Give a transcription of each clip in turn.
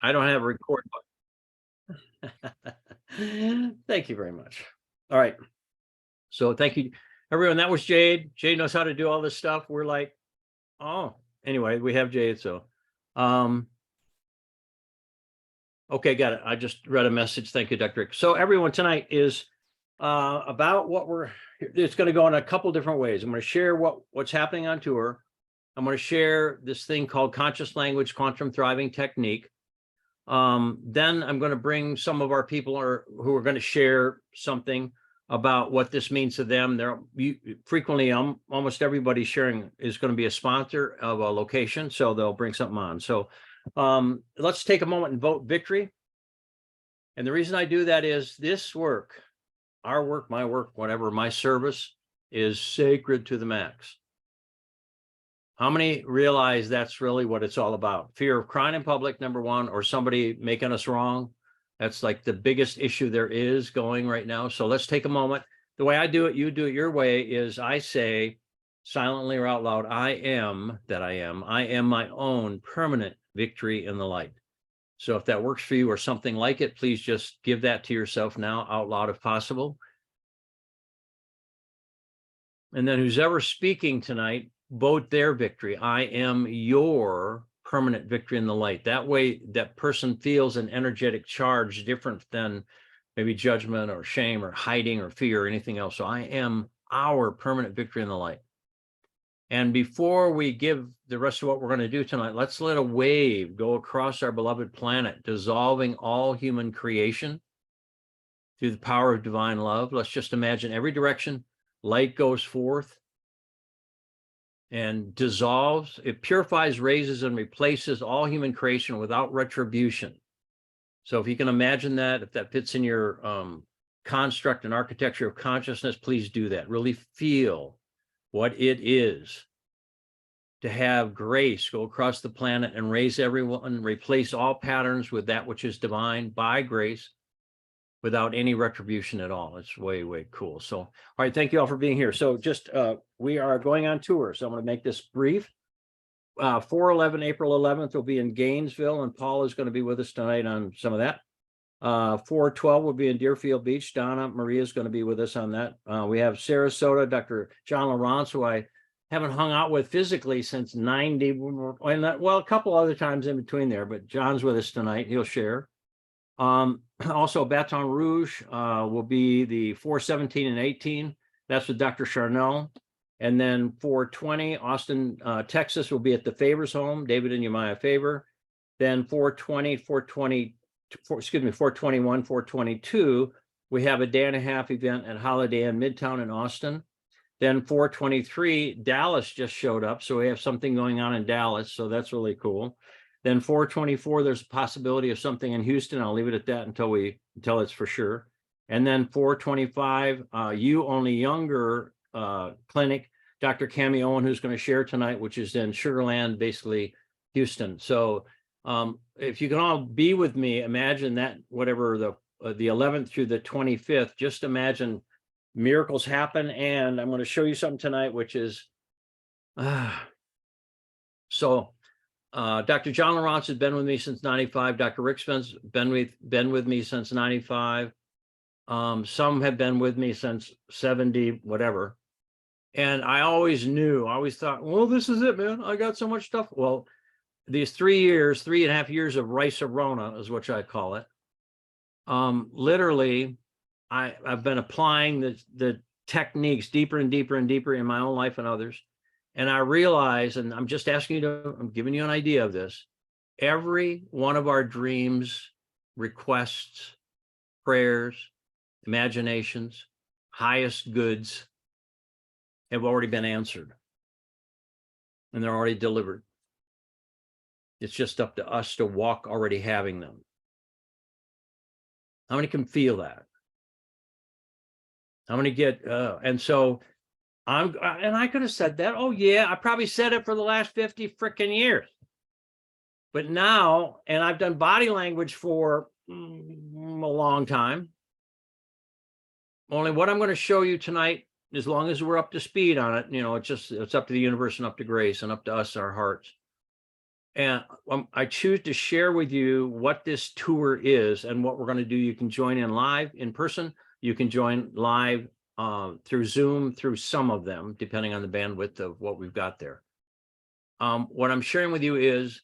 I don't have a record button. Thank you very much. All right. So thank you, everyone. That was Jade. Jade knows how to do all this stuff. We're like, oh, anyway, we have Jade. So, okay, got it. I just read a message. Thank you, Dr. Rick. So everyone, tonight is about what it's going to go in a couple different ways. I'm going to share what's happening on tour. I'm going to share this thing called Conscious Language Quantum Thriving Technique. Then I'm going to bring some of our people who are going to share something about what this means to them. Frequently, almost everybody sharing is going to be a sponsor of a location, so they'll bring something on. So let's take a moment and vote victory. And the reason I do that is this work, our work, my work, whatever, my service is sacred to the max. How many realize that's really what it's all about? Fear of crying in public, number one, or somebody making us wrong. That's like the biggest issue there is going right now. So let's take a moment. The way I do it, you do it your way, is I say silently or out loud, I am my own permanent victory in the light. So if that works for you or something like it, please just give that to yourself now out loud if possible. And then who's ever speaking tonight, vote their victory. I am your permanent victory in the light. That way, that person feels an energetic charge different than maybe judgment or shame or hiding or fear or anything else. So I am our permanent victory in the light. And before we give the rest of what we're going to do tonight, let's let a wave go across our beloved planet, dissolving all human creation through the power of divine love. Let's just imagine every direction light goes forth and dissolves. It purifies, raises, and replaces all human creation without retribution. So if you can imagine that, if that fits in your construct and architecture of consciousness, please do that. Really feel what it is to have grace go across the planet and raise everyone, replace all patterns with that which is divine by grace, without any retribution at all. It's way, way cool. So, all right, thank you all for being here. So just, we are going on tour. So I'm going to make this brief. 4/11, April 11th will be in Gainesville, and Paul is going to be with us tonight on some of that. 4/12 will be in Deerfield Beach. Donna Maria is going to be with us on that. We have Sarasota, Dr. John Lawrence, who I haven't hung out with physically since 90, well, a couple other times in between there, but John's with us tonight. He'll share. Also Baton Rouge will be the 4/17 and 18. That's with Dr. Charnel. And then 4/20, Austin, Texas will be at the Favors home, David and Yamaya Favor. Then 4/20, 4/21, 4/22, we have a day and a half event at Holiday Inn Midtown in Austin. Then 4/23, Dallas just showed up. So we have something going on in Dallas. So that's really cool. Then 4/24, there's a possibility of something in Houston. I'll leave it at that until it's for sure. And then 4/25, You Only Younger clinic, Dr. Cami Owen, who's going to share tonight, which is in Sugar Land, basically Houston. So if you can all be with me, imagine that whatever the 11th through the 25th, just imagine miracles happen. And I'm going to show you something tonight, which is Dr. John Lawrence has been with me since 95. Dr. Rick Spence been with me since 95. Some have been with me since 70, whatever. And I always thought, well, this is it, man. I got so much stuff. Well, these 3.5 years of Rice-A-Rona is what I call it. Literally, I've been applying the techniques deeper and deeper and deeper in my own life and others. And I realize, and I'm just asking you I'm giving you an idea of this. Every one of our dreams, requests, prayers, imaginations, highest goods have already been answered. And they're already delivered. It's just up to us to walk already having them. How many can feel that? How many get, and so and I could have said that. Oh yeah, I probably said it for the last 50 freaking years. But now, and I've done body language for a long time. Only what I'm going to show you tonight, as long as we're up to speed on it, it's up to the universe and up to grace and up to us, our hearts. And I choose to share with you what this tour is and what we're going to do. You can join in live in person. You can join live through Zoom, through some of them, depending on the bandwidth of what we've got there. What I'm sharing with you is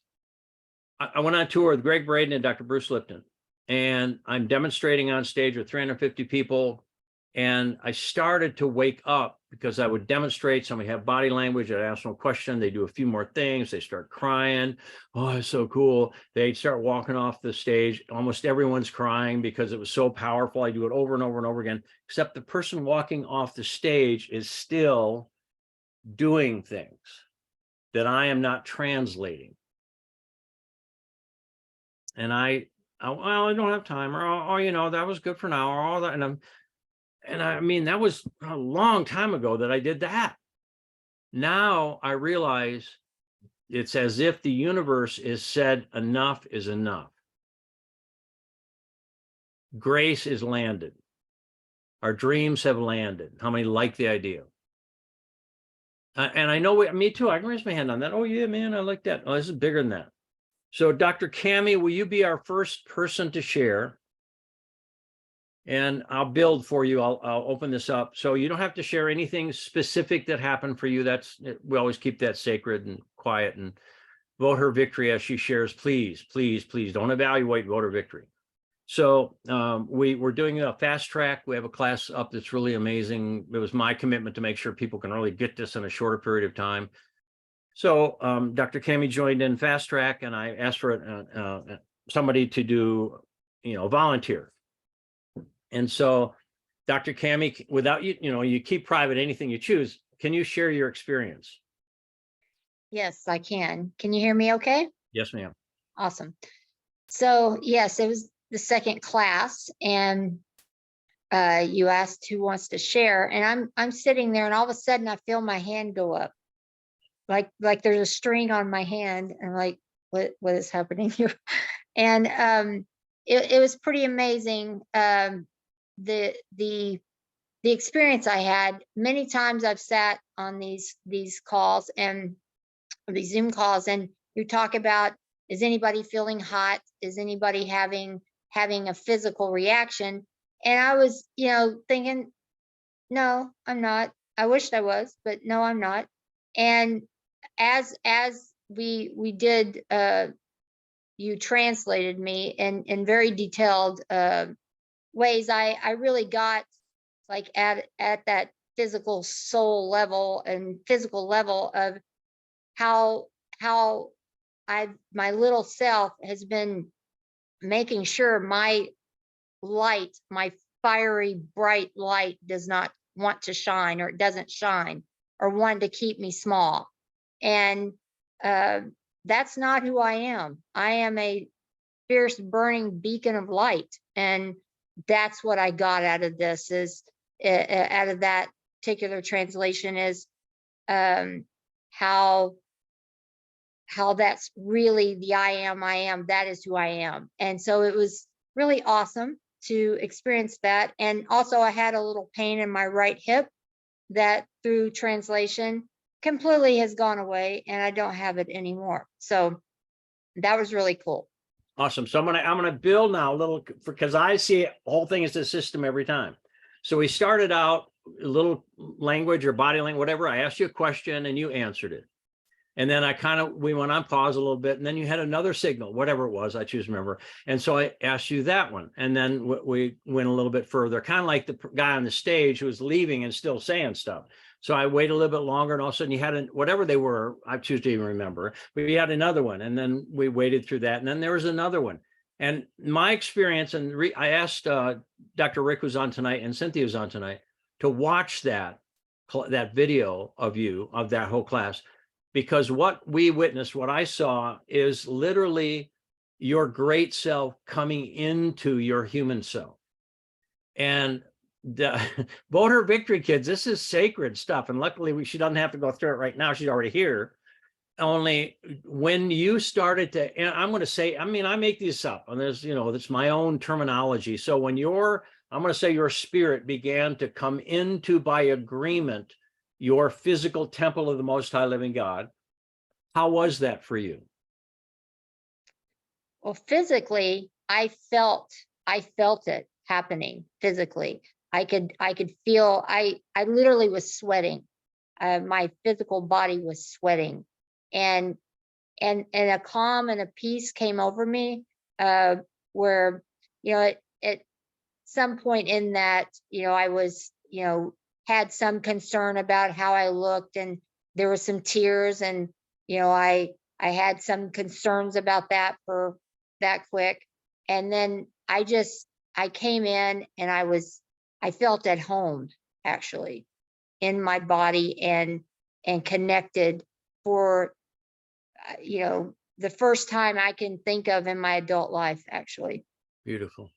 I went on tour with Greg Braden and Dr. Bruce Lipton, and I'm demonstrating on stage with 350 people. And I started to wake up because I would demonstrate. Somebody have body language. I'd ask them a question. They do a few more things. They start crying. Oh, it's so cool. They'd start walking off the stage. Almost everyone's crying because it was so powerful. I do it over and over and over again, except the person walking off the stage is still doing things that I am not translating. And well, I don't have time, or, oh, you know, that was good for now, or all that. And I mean, that was a long time ago that I did that. Now I realize it's as if the universe is said, enough is enough. Grace is landed. Our dreams have landed. How many like the idea? And I know, me too, I can raise my hand on that. Oh yeah, man, I like that. Oh, this is bigger than that. So Dr. Cami, will you be our first person to share? And I'll build for you. I'll open this up. So you don't have to share anything specific that happened for you. We always keep that sacred and quiet, and vote her victory as she shares. Please, please, please don't evaluate, vote her victory. So we're doing a fast track. We have a class up that's really amazing. It was my commitment to make sure people can really get this in a shorter period of time. So Dr. Cami joined in fast track, and I asked for somebody to do, volunteer. And so, Dr. Cami, without you keep private anything you choose. Can you share your experience? Yes, I can. Can you hear me okay? Yes, ma'am. Awesome. So yes, it was the second class, and you asked who wants to share, and I'm sitting there, and all of a sudden I feel my hand go up, like there's a string on my hand, and like, what is happening here? And it was pretty amazing. The experience I had. Many times I've sat on these calls and these Zoom calls, and you talk about, is anybody feeling hot? Is anybody having a physical reaction? And I was, thinking, no, I'm not. I wished I was, but no, I'm not. And as we did, you translated me in very detailed ways. I really got like at that physical soul level and physical level of how my little self has been making sure my light, my fiery bright light, does not want to shine, or it doesn't shine, or want to keep me small. And that's not who I am. I am a fierce burning beacon of light, and that's what I got out of this, is out of that particular translation, is how that's really the I am, that is who I am. And so it was really awesome to experience that. And also I had a little pain in my right hip that through translation completely has gone away, and I don't have it anymore. So that was really cool. Awesome. So I'm gonna build now a little, because I see the whole thing as a system every time. So we started out a little language or body language, whatever. I asked you a question and you answered it. And then we went on pause a little bit, and then you had another signal, whatever it was, I choose to remember. And so I asked you that one. And then we went a little bit further, kind of like the guy on the stage who was leaving and still saying stuff. So I waited a little bit longer, and all of a sudden you had whatever they were, I choose to even remember, but you had another one. And then we waited through that. And then there was another one. And my experience, and I asked Dr. Rick, who's on tonight, and Cynthia who's on tonight, to watch that video of you, of that whole class, because what we witnessed, what I saw, is literally your great self coming into your human self. And vote her victory, kids. This is sacred stuff. And luckily she doesn't have to go through it right now. She's already here. Only when you started to, and I'm going to say, I make these up, and there's, it's my own terminology. So when I'm going to say your spirit began to come into, by agreement, your physical temple of the Most High Living God, how was that for you? Well, physically, I felt it happening physically. I could feel, I literally was sweating. My physical body was sweating, and a calm and a peace came over me, where, at some point in that, I was, had some concern about how I looked, and there were some tears, and, I had some concerns about that for that quick. And then I came in, and I felt at home, actually, in my body, and connected for, the first time I can think of in my adult life, actually. Beautiful.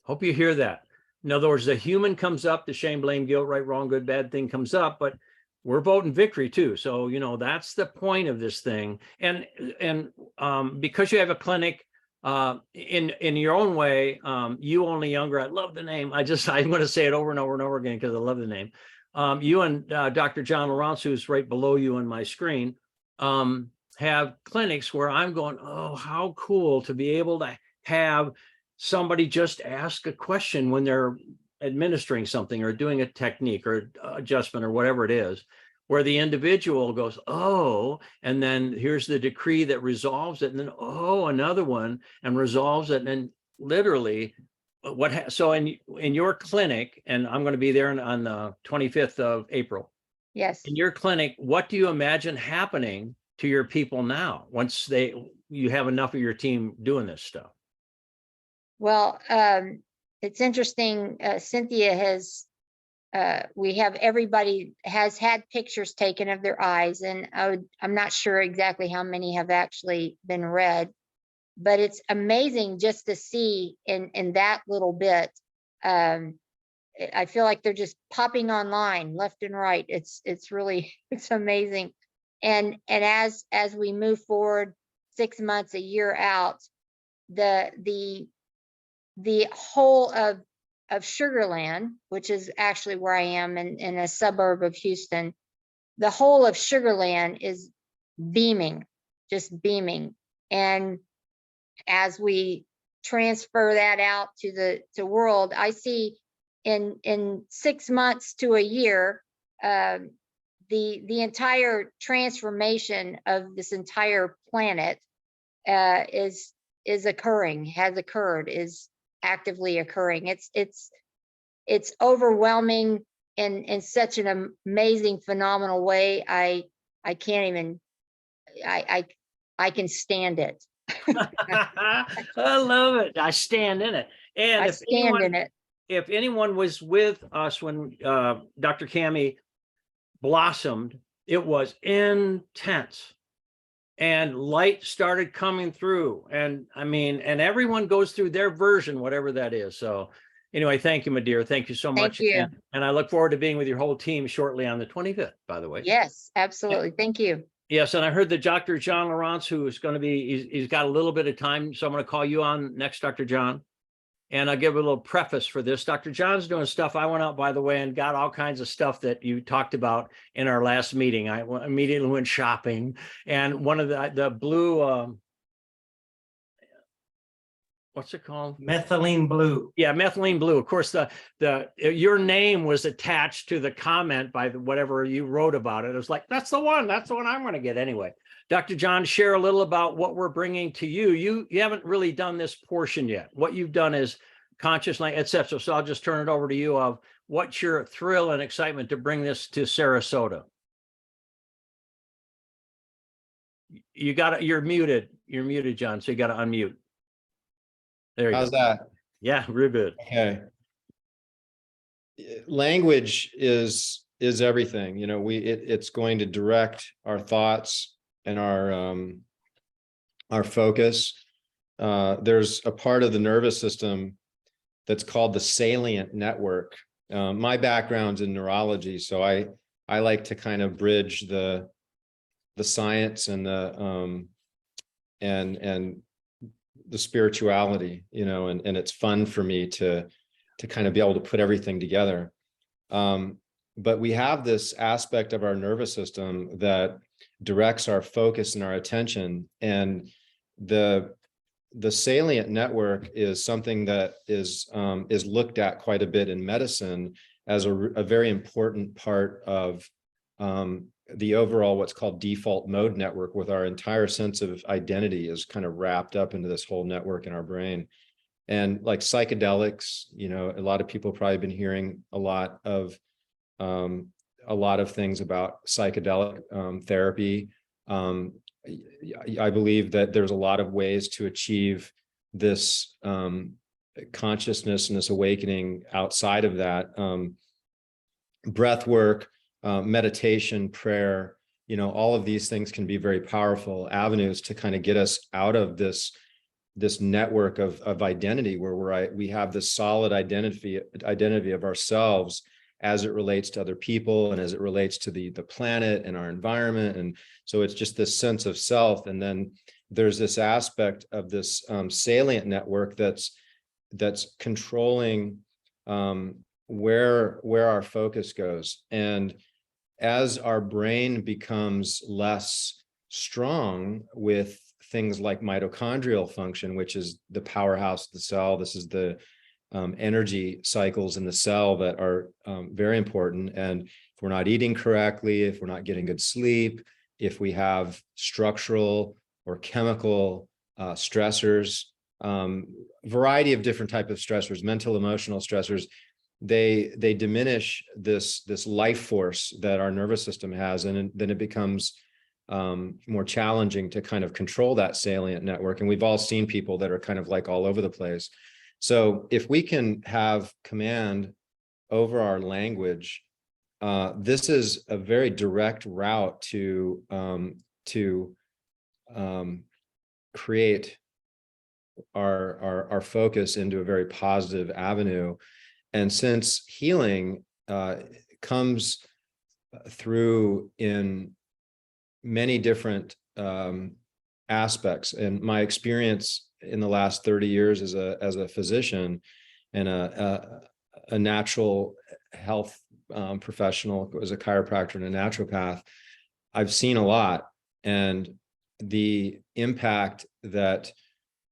Hope you hear that. In other words, the human comes up, the shame, blame, guilt, right, wrong, good, bad thing comes up, but we're voting victory too. So, that's the point of this thing. And because you have a clinic, in your own way, You Only Younger, I love the name. I'm going to say it over and over and over again because I love the name. You and Dr. John Lawrence, who's right below you on my screen, have clinics where I'm going, oh, how cool to be able to have somebody just ask a question when they're administering something or doing a technique or adjustment or whatever it is, where the individual goes, oh, and then here's the decree that resolves it, and then, oh, another one, and resolves it. And literally so in your clinic, and I'm going to be there on the 25th of April. Yes. In your clinic, what do you imagine happening to your people now once you have enough of your team doing this stuff? Well, it's interesting. Cynthia has, we have, everybody has had pictures taken of their eyes, and I'm not sure exactly how many have actually been read, but it's amazing just to see in that little bit. I feel like they're just popping online left and right. It's really, it's amazing. And as we move forward 6 months, a year out, the whole of Sugar Land, which is actually where I am in a suburb of Houston, the whole of Sugar Land is beaming, just beaming. And as we transfer that out to the world, I see in 6 months to a year, the entire transformation of this entire planet is occurring, has occurred, is actively occurring. It's overwhelming in such an amazing, phenomenal way. I can't even, I can stand it. I love it. I stand in it. And I stand in it. if anyone was with us when Dr. Cami blossomed, it was intense. And light started coming through. And I mean, and everyone goes through their version, whatever that is. So anyway, thank you, my dear. Thank you so much. Thank you. And I look forward to being with your whole team shortly on the 25th, by the way. Yes, absolutely. Thank you. Yes, and I heard that Dr. John Lawrence, who is going to be, he's got a little bit of time, so I'm going to call you on next, Dr. John. And I'll give a little preface for this. Dr. John's doing stuff. I went out, by the way, and got all kinds of stuff that you talked about in our last meeting. I immediately went shopping, and one of the blue, what's it called? Methylene blue. Yeah, methylene blue. Of course, your name was attached to the comment by whatever you wrote about it. It was like, that's the one I'm going to get anyway. Dr. John, share a little about what we're bringing to you. You haven't really done this portion yet. What you've done is conscious, etc. So I'll just turn it over to you of what's your thrill and excitement to bring this to Sarasota. You're muted. You're muted, John. So you got to unmute. There you How's go. that? Yeah, real good. Okay. Language is everything. It's going to direct our thoughts and our focus. There's a part of the nervous system that's called the salient network. My background's in neurology, so I like to kind of bridge the science and the spirituality, and it's fun for me to kind of be able to put everything together. But we have this aspect of our nervous system that directs our focus and our attention, and the the salient network is something that is looked at quite a bit in medicine as a very important part of the overall what's called default mode network, with our entire sense of identity is kind of wrapped up into this whole network in our brain. And like psychedelics, you know, a lot of people probably been hearing a lot of things about psychedelic therapy. I believe that there's a lot of ways to achieve this consciousness and this awakening outside of that. Breath work, meditation, prayer, you know, all of these things can be very powerful avenues to kind of get us out of this network of identity where we have this solid identity of ourselves as it relates to other people and as it relates to the planet and our environment. And so it's just this sense of self. And then there's this aspect of this salient network that's controlling where our focus goes. And as our brain becomes less strong with things like mitochondrial function, which is the powerhouse of the cell, this is the energy cycles in the cell that are very important. And if we're not eating correctly, if we're not getting good sleep, if we have structural or chemical stressors, variety of different type of stressors, mental, emotional stressors, they diminish this life force that our nervous system has, and then it becomes more challenging to kind of control that salient network. And we've all seen people that are kind of like all over the place. So if we can have command over our language, this is a very direct route to create our focus into a very positive avenue. And since healing comes through in many different aspects, and my experience in the last 30 years as a physician and a natural health professional, as a chiropractor and a naturopath, I've seen a lot. And the impact that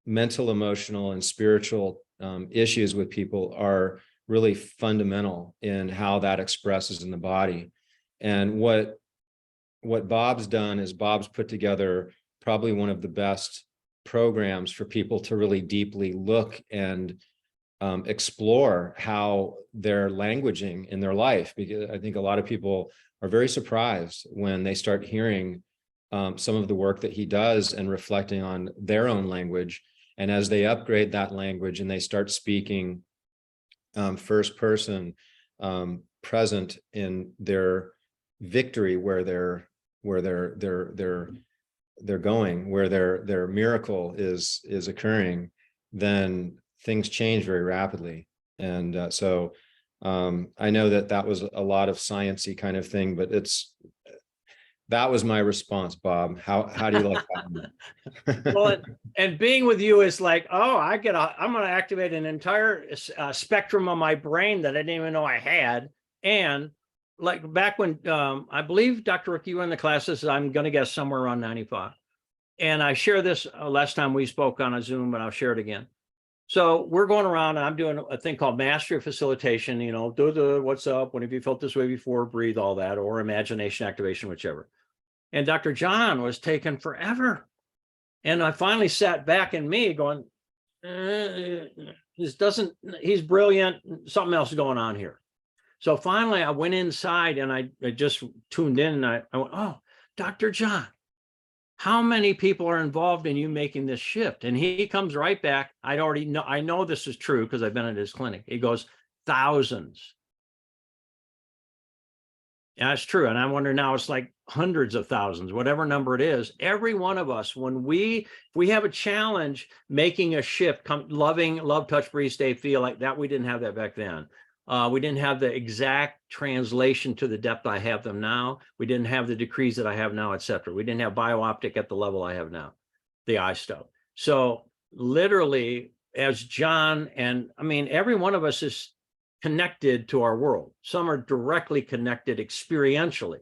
mental, emotional, and spiritual issues with people are really fundamental in how that expresses in the body. And what Bob's done is Bob's put together probably one of the best programs for people to really deeply look and explore how they're languaging in their life. Because I think a lot of people are very surprised when they start hearing some of the work that he does and reflecting on their own language. And as they upgrade that language and they start speaking first person, present in their victory, where they're going, where their miracle is occurring, then things change very rapidly. And so I know that was a lot of sciencey kind of thing, but that was my response, Bob. How do you like that? Well, and being with you is like, oh, I'm going to activate an entire spectrum of my brain that I didn't even know I had. And like back when I believe, Dr. Rook, you were in the classes, I'm going to guess somewhere around 95. And I shared this last time we spoke on a Zoom, but I'll share it again. So we're going around and I'm doing a thing called mastery of facilitation, you know, do the what's up, when have you felt this way before, breathe, all that, or imagination activation, whichever. And Dr. John was taking forever. And I finally sat back in me going, he's brilliant, something else is going on here. So finally I went inside and I just tuned in and I went, oh, Dr. John, how many people are involved in you making this shift? And he comes right back. I know this is true because I've been at his clinic. He goes, thousands. Yeah, that's true. And I wonder now, it's like hundreds of thousands, whatever number it is. Every one of us, when we have a challenge, making a shift, love, touch, breathe, stay, feel, like that. We didn't have that back then. We didn't have the exact translation to the depth I have them now. We didn't have the decrees that I have now, et cetera. We didn't have biooptic at the level I have now, the eye stuff. So literally, as John, and I mean, every one of us is connected to our world. Some are directly connected experientially.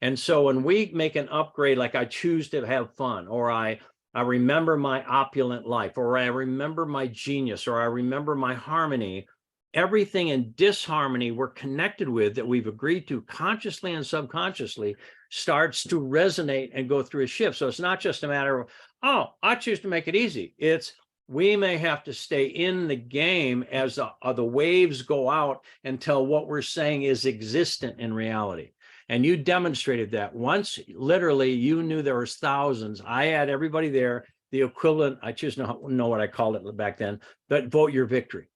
And so when we make an upgrade, like I choose to have fun, or I I remember my opulent life, or I remember my genius, or I remember my harmony. Everything in disharmony we're connected with that we've agreed to consciously and subconsciously starts to resonate and go through a shift. So it's not just a matter of, oh, I choose to make it easy. It's we may have to stay in the game as the waves go out until what we're saying is existent in reality. And you demonstrated that once. Literally, you knew there was thousands. I had everybody there, the equivalent, I choose to know what I called it back then, but vote your victory.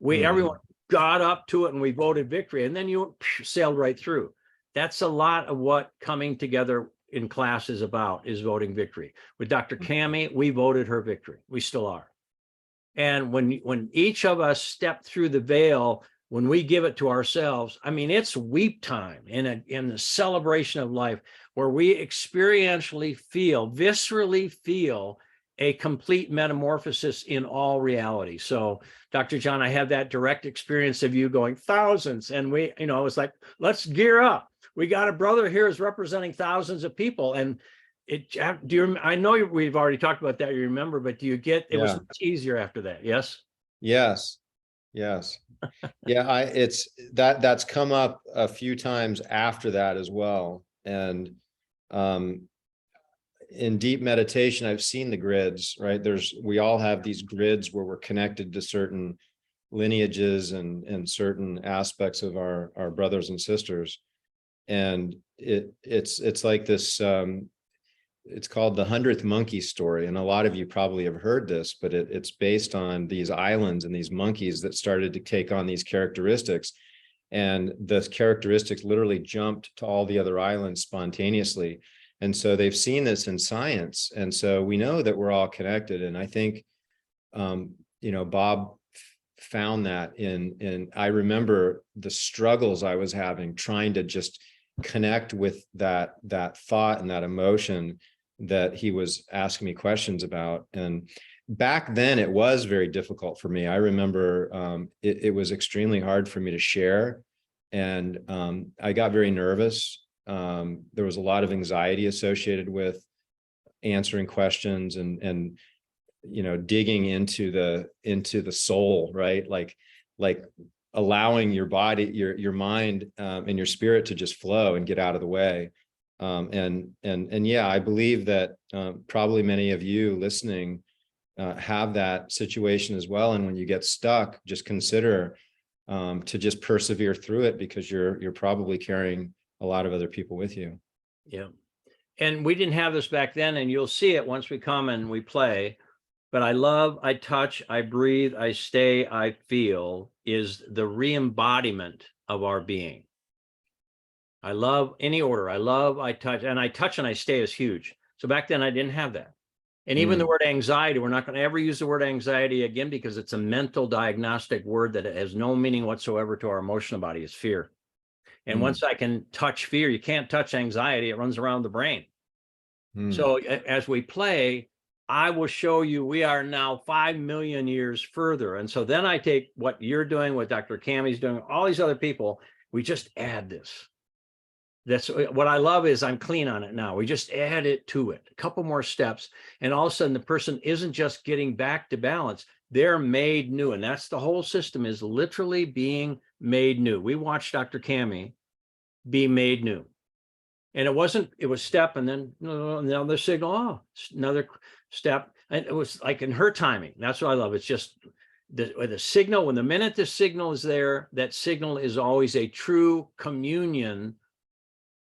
Everyone got up to it and we voted victory, and then you sailed right through. That's a lot of what coming together in class is about, is voting victory. With Dr. Cami, we voted her victory. We still are. And when each of us step through the veil, when we give it to ourselves, I mean, it's weep time in the celebration of life, where we experientially feel, viscerally feel a complete metamorphosis in all reality. So, Dr. John, I had that direct experience of you going thousands, and we, it was like, let's gear up. We got a brother here who's representing thousands of people. And I know we've already talked about that, you remember, but do you get, it was much easier after that? Yes. Yes. Yeah. That's come up a few times after that as well. And, in deep meditation, I've seen the grids, right? We all have these grids where we're connected to certain lineages and certain aspects of our brothers and sisters. And it's like this, it's called the 100th monkey story. And a lot of you probably have heard this, but it's based on these islands and these monkeys that started to take on these characteristics. And the characteristics literally jumped to all the other islands spontaneously. And so they've seen this in science. And so we know that we're all connected. And I think, Bob found that I remember the struggles I was having trying to just connect with that thought and that emotion that he was asking me questions about. And back then it was very difficult for me. I remember it was extremely hard for me to share. And I got very nervous. There was a lot of anxiety associated with answering questions and digging into the soul, right? Like allowing your body, your mind, and your spirit to just flow and get out of the way. And yeah, I believe that probably many of you listening have that situation as well. And when you get stuck, just consider to just persevere through it, because you're probably carrying a lot of other people with you. Yeah. And we didn't have this back then, and you'll see it once we come and we play. But I love, I touch, I breathe, I stay, I feel is the re-embodiment of our being. I love any order. I love, I touch, and I stay is huge. So back then I didn't have that. And even the word anxiety, we're not going to ever use the word anxiety again, because it's a mental diagnostic word that has no meaning whatsoever to our emotional body. Is fear. And once I can touch fear, you can't touch anxiety. It runs around the brain. So as we play, I will show you we are now 5 million years further. And so then I take what you're doing, what Dr. Cami's doing, all these other people, we just add this. That's what I love, is I'm clean on it now. We just add it to it, a couple more steps. And all of a sudden the person isn't just getting back to balance, they're made new. And that's the whole system, is literally being made new. We watched Dr. Cami be made new. And it was step, and then another signal, oh, another step. And it was like in her timing. That's what I love. It's just the signal, when the minute the signal is there, that signal is always a true communion.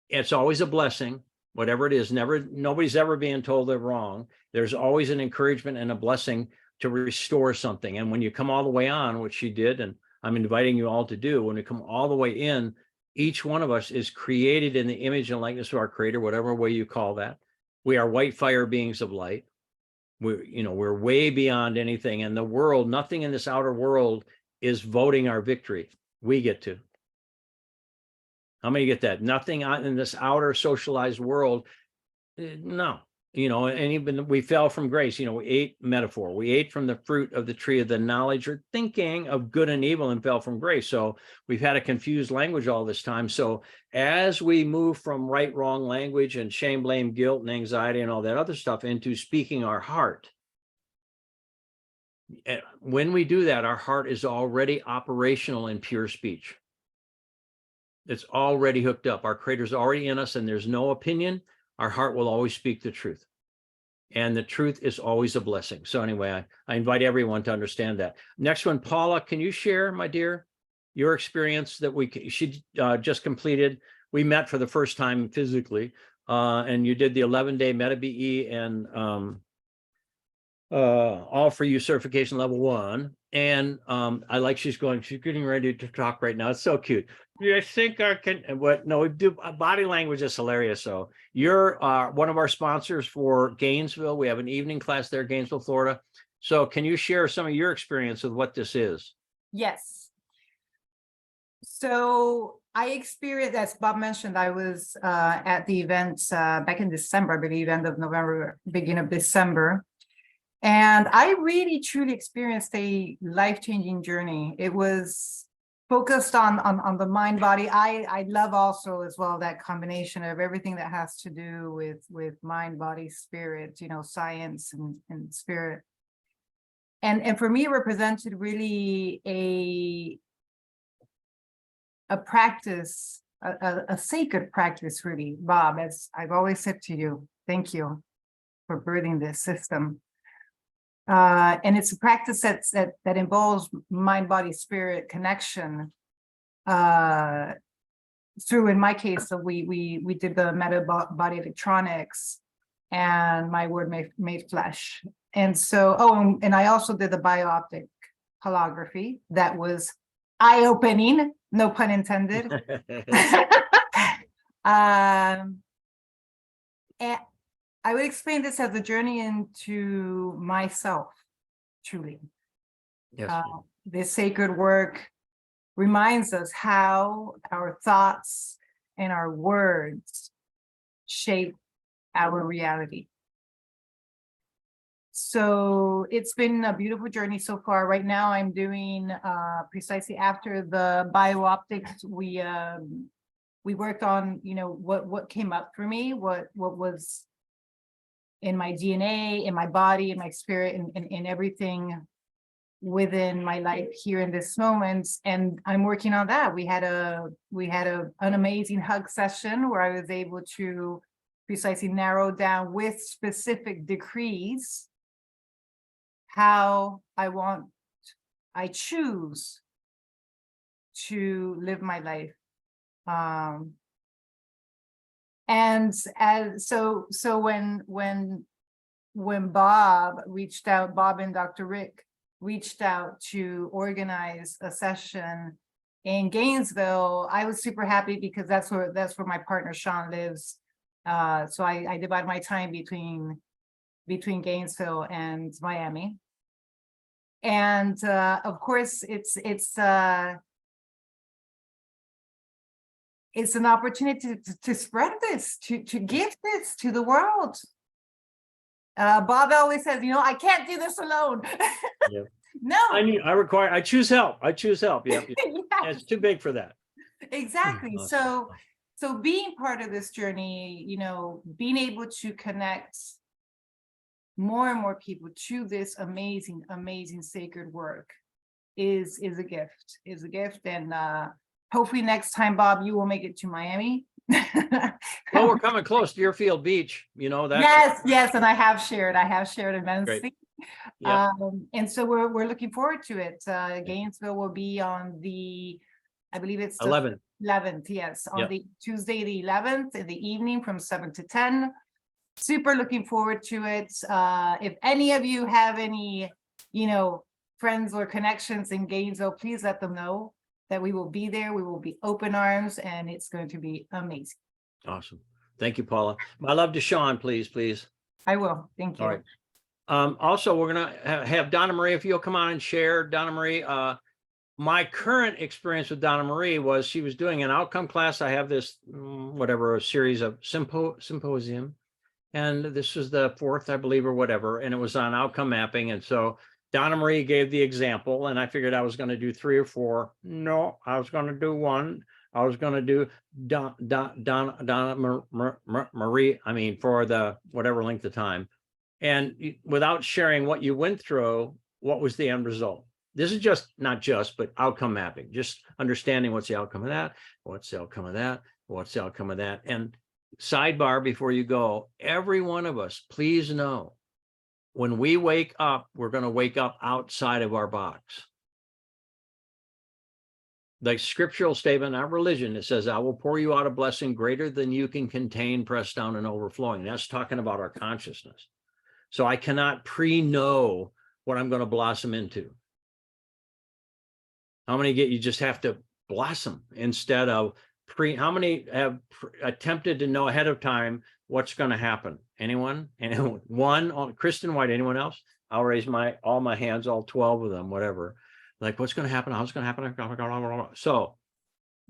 It's always a blessing, whatever it is. Nobody's ever being told they're wrong. There's always an encouragement and a blessing to restore something. And when you come all the way on, which she did, and I'm inviting you all to do, when we come all the way in, each one of us is created in the image and likeness of our Creator, whatever way you call that. We are white fire beings of light. We're way beyond anything. And the world, nothing in this outer world is voting our victory. We get to. How many get that? Nothing in this outer socialized world. No, and even we fell from grace, we ate metaphor. We ate from the fruit of the tree of the knowledge or thinking of good and evil and fell from grace. So we've had a confused language all this time. So as we move from right, wrong language and shame, blame, guilt, and anxiety and all that other stuff into speaking our heart, when we do that, our heart is already operational in pure speech. It's already hooked up. Our Creator's already in us, and there's no opinion. Our heart will always speak the truth. And the truth is always a blessing. So anyway, I invite everyone to understand that. Next one, Paula, can you share, my dear, your experience that she just completed? We met for the first time physically, and you did the 11-day Meta BE and all for you certification level 1. And I like she's getting ready to talk right now. It's so cute. Yeah, I think I can. What? No, we do. Body language is hilarious. So you're one of our sponsors for Gainesville. We have an evening class there, Gainesville, Florida. So can you share some of your experience with what this is? Yes. So I experienced, as Bob mentioned, I was at the event back in December, I believe, end of November, beginning of December. And I really, truly experienced a life-changing journey. It was focused on the mind body. I love also as well that combination of everything that has to do with mind, body, spirit, science and spirit. And for me, it represented really a practice, a sacred practice, really, Bob, as I've always said to you, thank you for birthing this system. And it's a practice that involves mind, body, spirit connection. Through, in my case, so we did the meta body electronics, and my word made flesh. And so, and I also did the biooptic holography that was eye-opening, no pun intended. And I would explain this as a journey into myself, truly. Yes. This sacred work reminds us how our thoughts and our words shape our reality. So it's been a beautiful journey so far. Right now, I'm doing precisely after the biooptics. We worked on, what came up for me, what was in my DNA, in my body, in my spirit, in everything within my life here in this moment. And I'm working on that. We had an amazing hug session where I was able to precisely narrow down with specific decrees how I choose to live my life. And so when Bob and Dr. Rick reached out to organize a session in Gainesville, I was super happy because that's where my partner Sean lives. So I divide my time between Gainesville and Miami. And of course, it's an opportunity to spread this, to give this to the world. Bob always says, I can't do this alone. Yep. No. I choose help. Yeah. Yeah. It's too big for that. Exactly. Awesome. So being part of this journey, being able to connect more and more people to this amazing, amazing sacred work is a gift. And hopefully next time, Bob, you will make it to Miami. Well, we're coming close to Deerfield Beach, that. Yes, and I have shared immensely. Yep. And so we're looking forward to it. Gainesville will be on I believe it's the 11th, yes, on the Tuesday, the 11th in the evening from 7 to 10. Super looking forward to it. If any of you have any, friends or connections in Gainesville, please let them know that we will be there. We will be open arms, and it's going to be amazing. Awesome. Thank you, Paula. My love to Sean, please. I will. Thank you. All right. Also, we're going to have Donna Marie, if you'll come on and share. Donna Marie, my current experience with Donna Marie was she was doing an outcome class. I have this, a series of symposium. And this was the fourth, I believe, or whatever, and it was on outcome mapping. And so Donna Marie gave the example, and I figured I was going to do 3 or 4. No, I was going to do 1. I was going to do Donna Marie, I mean, for the whatever length of time. And without sharing what you went through, what was the end result? This is just not just, but outcome mapping, just understanding what's the outcome of that, what's the outcome of that, what's the outcome of that. And sidebar before you go, every one of us, please know, when we wake up, we're going to wake up outside of our box. The scriptural statement, not religion, it says, I will pour you out a blessing greater than you can contain, pressed down and overflowing. That's talking about our consciousness. So I cannot pre-know what I'm going to blossom into. How many get, you just have to blossom instead of how many have attempted to know ahead of time what's going to happen? Anyone? Anyone? One, Kristen White, anyone else? I'll raise all my hands, all 12 of them, whatever. Like, what's going to happen? How's going to happen? So,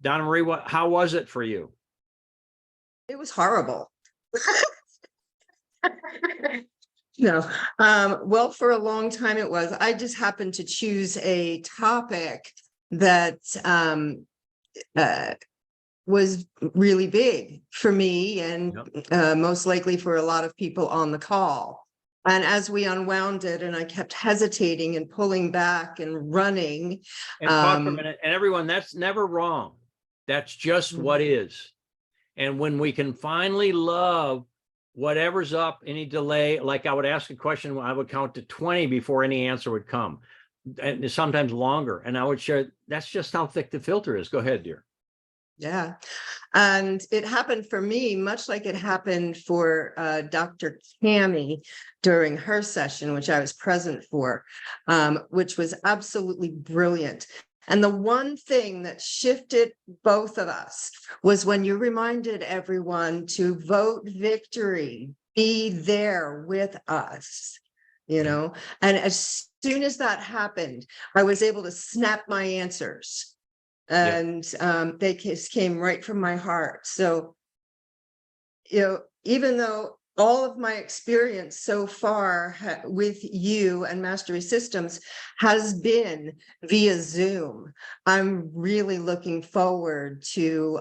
Donna Marie, how was it for you? It was horrible. No, well, for a long time it was. I just happened to choose a topic that was really big for me and most likely for a lot of people on the call. And as we unwound it, and I kept hesitating and pulling back and running. And pause for a minute. And everyone, that's never wrong. That's just what is. And when we can finally love whatever's up, any delay, like I would ask a question, I would count to 20 before any answer would come, and sometimes longer. And I would share, that's just how thick the filter is. Go ahead, dear. Yeah. And it happened for me, much like it happened for Dr. Cammie during her session, which I was present for, which was absolutely brilliant. And the one thing that shifted both of us was when you reminded everyone to vote victory, be there with us, you know, and as soon as that happened, I was able to snap my answers. And they just came right from my heart. So, you know, even though all of my experience so far with you and Mastery Systems has been via Zoom, I'm really looking forward to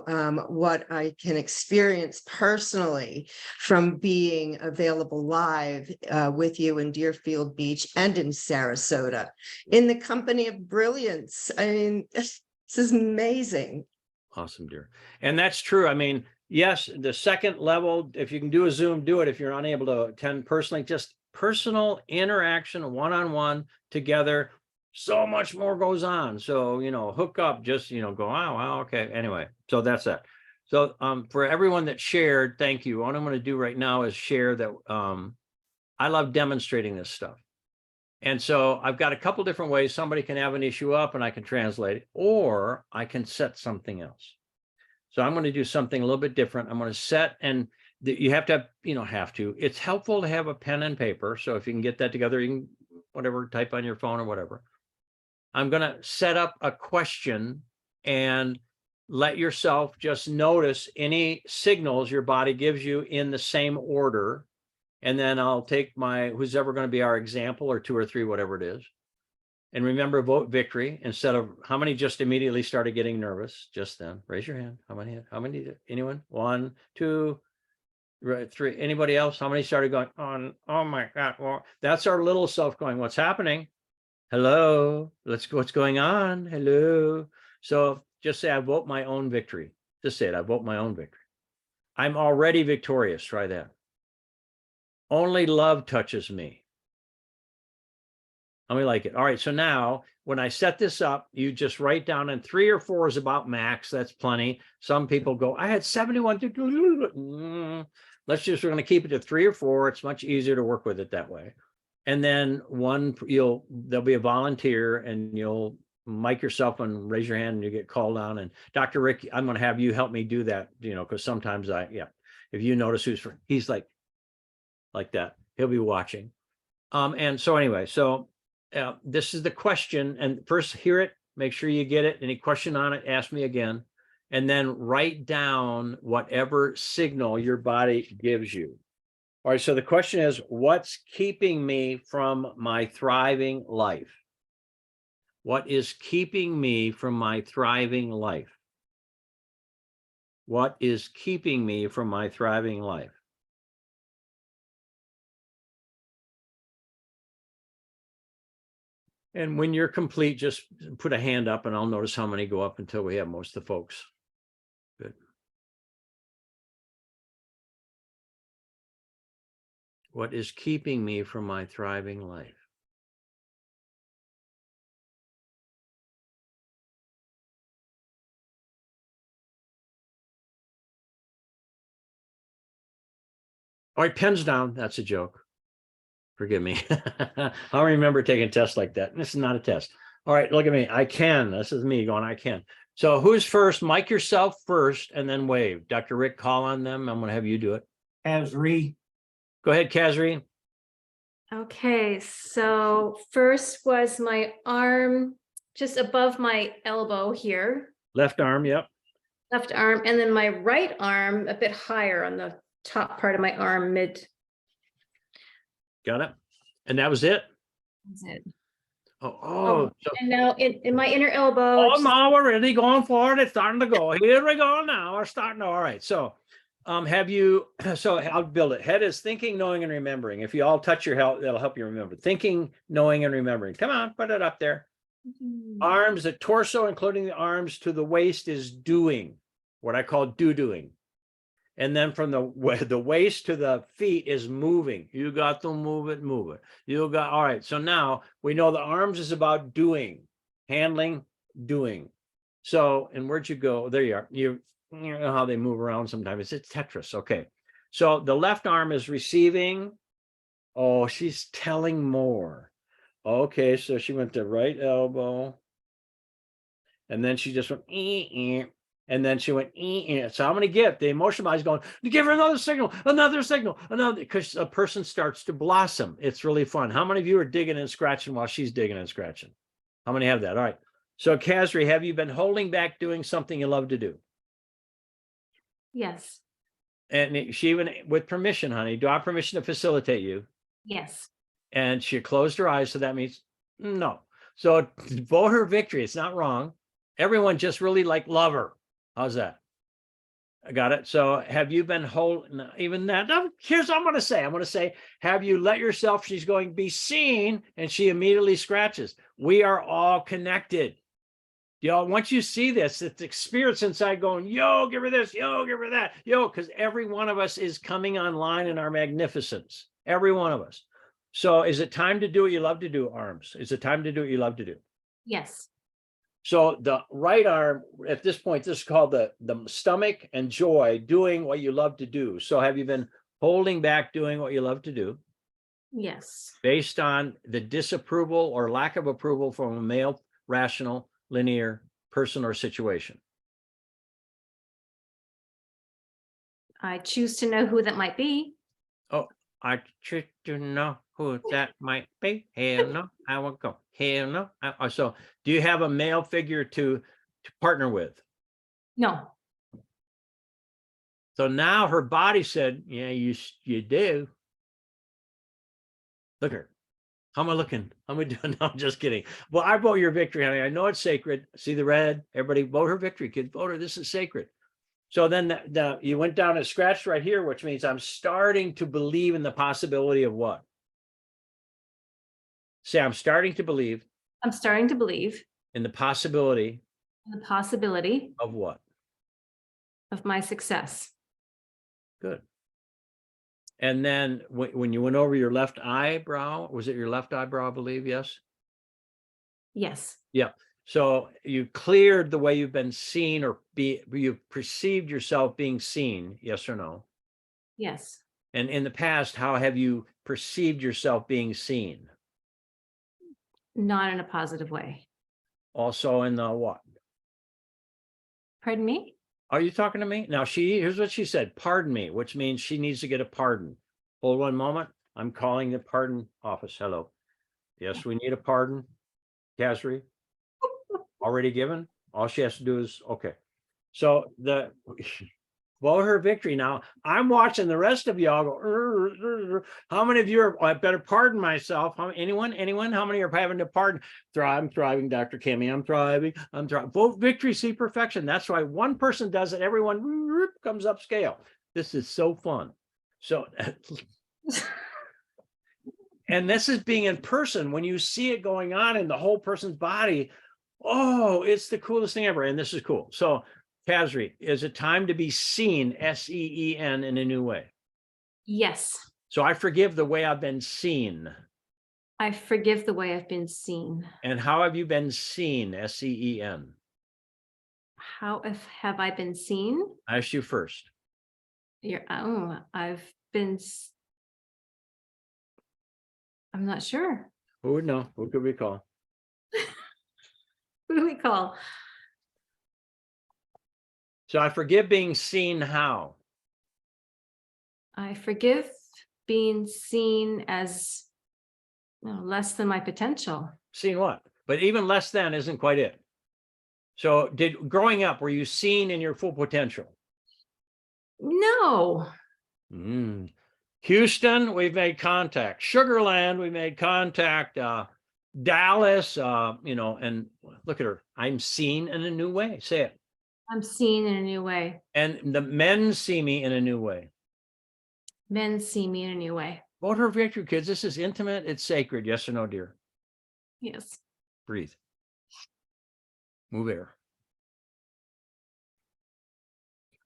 what I can experience personally from being available live with you in Deerfield Beach and in Sarasota, in the company of brilliance. I mean, this is amazing. Awesome, dear. And that's true. I mean, yes, the second level, if you can do a Zoom, do it. If you're unable to attend personally, just personal interaction, one-on-one together, so much more goes on. So, you know, hook up, just, you know, go, oh, wow, okay. Anyway, so that's that. So for everyone that shared, thank you. What I'm going to do right now is share that I love demonstrating this stuff. And so I've got a couple different ways. Somebody can have an issue up and I can translate it, or I can set something else. So I'm going to do something a little bit different. I'm going to set, and you have to have, you know, it's helpful to have a pen and paper. So if you can get that together, you can, whatever, type on your phone or whatever. I'm going to set up a question and let yourself just notice any signals your body gives you in the same order. And then I'll take who's ever going to be our example, or 2 or 3, whatever it is. And remember, vote victory instead of how many just immediately started getting nervous just then. Raise your hand. How many, anyone? 1, 2, 3. Anybody else? How many started going on? Oh my God. Well, that's our little self going, what's happening? Hello, let's go. What's going on? Hello. So just say, I vote my own victory. Just say it. I vote my own victory. I'm already victorious. Try that. Only love touches me. How many like it? All right. So now when I set this up, you just write down, and 3 or 4 is about max. That's plenty. Some people go, I had 71. We're going to keep it to 3 or 4. It's much easier to work with it that way. And then there'll be a volunteer, and you'll mic yourself and raise your hand, and you get called on. And Dr. Rick, I'm going to have you help me do that, you know, because sometimes if you notice he's like that, he'll be watching. And so anyway, this is the question, and first hear it, make sure you get it. Any question on it, ask me again, and then write down whatever signal your body gives you. All right, so the question is, what's keeping me from my thriving life? What is keeping me from my thriving life? What is keeping me from my thriving life? And when you're complete, just put a hand up and I'll notice how many go up until we have most of the folks. Good. What is keeping me from my thriving life? All right, pens down. That's a joke. Forgive me. I don't remember taking a test like that. This is not a test. All right, look at me. I can. This is me going, I can. So who's first? Mic yourself first and then wave. Dr. Rick, call on them. I'm going to have you do it. Kazri, Go ahead, Kazri. Okay, so first was my arm just above my elbow here, Left arm. Yep. left arm, and then my right arm a bit higher on the top part of my arm, mid. Got it. And that was it. That's it. Oh. So, And now in my inner elbow. oh, just- now we're really going for it. It's starting to go. Here we go now. We're starting. All right. So have you, so I'll build it. Head is thinking, knowing, and remembering. If you all touch your health, that'll help you remember. Thinking, knowing, and remembering. Come on, put it up there. Arms, the torso, including the arms to the waist is doing, what I call doing. And then from the waist to the feet is moving. You got to move it, move it. You got, all right. So now we know the arms is about doing, handling, doing. So, and where'd you go? There you are. You know how they move around sometimes. It's Tetris. Okay. So the left arm is receiving. Oh, she's telling more. Okay. So she went to right elbow. And then she just went, and then she went, so I'm going to get the emotional body's going, give her another signal, because a person starts to blossom. It's really fun. How many of you are digging and scratching while she's digging and scratching? How many have that? All right. So Kazri, have you been holding back doing something you love to do? Yes, And she even, with permission, honey, do I have permission to facilitate you? yes. And she closed her eyes. So that means no. So vote her victory. It's not wrong. Everyone just really love her. How's that? I got it. So have you been holding even that? Now, here's what I'm going to say. I'm going to say, have you let yourself, she's going to be seen, and she immediately scratches. We are all connected. Y'all, once you see this, it's the spirits inside going, yo, give her this, yo, give her that, yo, because every one of us is coming online in our magnificence. Every one of us. So is it time to do what you love to do, arms? Is it time to do what you love to do? Yes, So the right arm, at this point, this is called the stomach and joy, doing what you love to do. So have you been holding back doing what you love to do yes, based on the disapproval or lack of approval from a male, rational, linear person or situation? I choose to know who that might be. I choose to know who that might be. Hell no, I will go. Hell no. So do you have a male figure to partner with? No, So now her body said, yeah, you do. Look at her. How am I looking? How am I doing? No, I'm just kidding. Well, I vote your victory, honey. I know it's sacred. See the red? Everybody vote her victory, kid. Vote her. This is sacred. So then you went down and scratched right here, which means I'm starting to believe in the possibility of what? Say, I'm starting to believe I'm starting to believe in the possibility in the possibility of what? of my success. Good. And then when you went over your left eyebrow, was it your left eyebrow, I believe? Yes. Yes, Yeah. So you cleared the way you've been seen or you've perceived yourself being seen. Yes or no? yes. And in the past, how have you perceived yourself being seen? Not in a positive way. Also in the what? Pardon me? Are you talking to me? Now here's what she said, pardon me, which means she needs to get a pardon. Hold one moment. I'm calling the pardon office. Hello. Yes, we need a pardon. Kazri. Already given. All she has to do is, okay. So Vote her victory. Now, I'm watching the rest of y'all go, how many of you are, I better pardon myself. Anyone? How many are having to pardon? I'm thriving, Dr. Kimmy. I'm thriving. Vote victory, see perfection. That's why one person does it. Everyone comes up scale. This is so fun. So, and this is being in person. When you see it going on in the whole person's body, oh, it's the coolest thing ever. And this is cool. So, Kazri, is it time to be seen, S-E-E-N, in a new way? Yes, So I forgive the way I've been seen. I forgive the way I've been seen. And how have you been seen, S-E-E-N? Have I been seen? I asked you first. I've been, I'm not sure. Who would know? Who could recall? Who do we call? So I forgive being seen how? I forgive being seen as less than my potential. Seen what? But even less than isn't quite it. So growing up, were you seen in your full potential? No. Houston, we've made contact. Sugarland, we made contact. Dallas, and look at her. I'm seen in a new way. Say it. I'm seen in a new way. And the men see me in a new way. Men see me in a new way. Vote her victory, kids. This is intimate. It's sacred. Yes or no, dear? Yes. Breathe. Move air.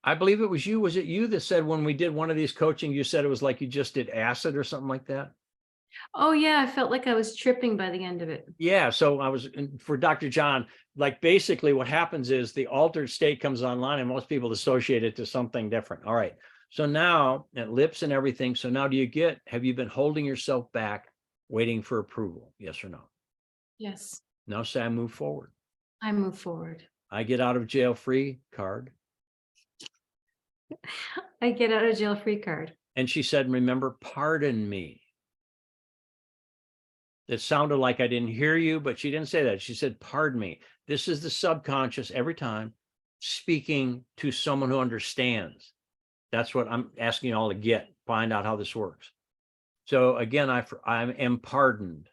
I believe it was you. Was it you that said when we did one of these coaching, you said it was like you just did acid or something like that? Oh yeah, I felt like I was tripping by the end of it. Yeah. So I was, for Dr. John, like basically what happens is the altered state comes online and most people associate it to something different. All right. So now at lips and everything. So now have you been holding yourself back, waiting for approval? Yes or no? Yes. Now say I move forward. I move forward. I get out of jail free card. I get out of jail free card. And she said, remember, pardon me. It sounded like I didn't hear you, but she didn't say that. She said, pardon me. This is the subconscious every time speaking to someone who understands. That's what I'm asking you all to find out how this works. So again, I am pardoned.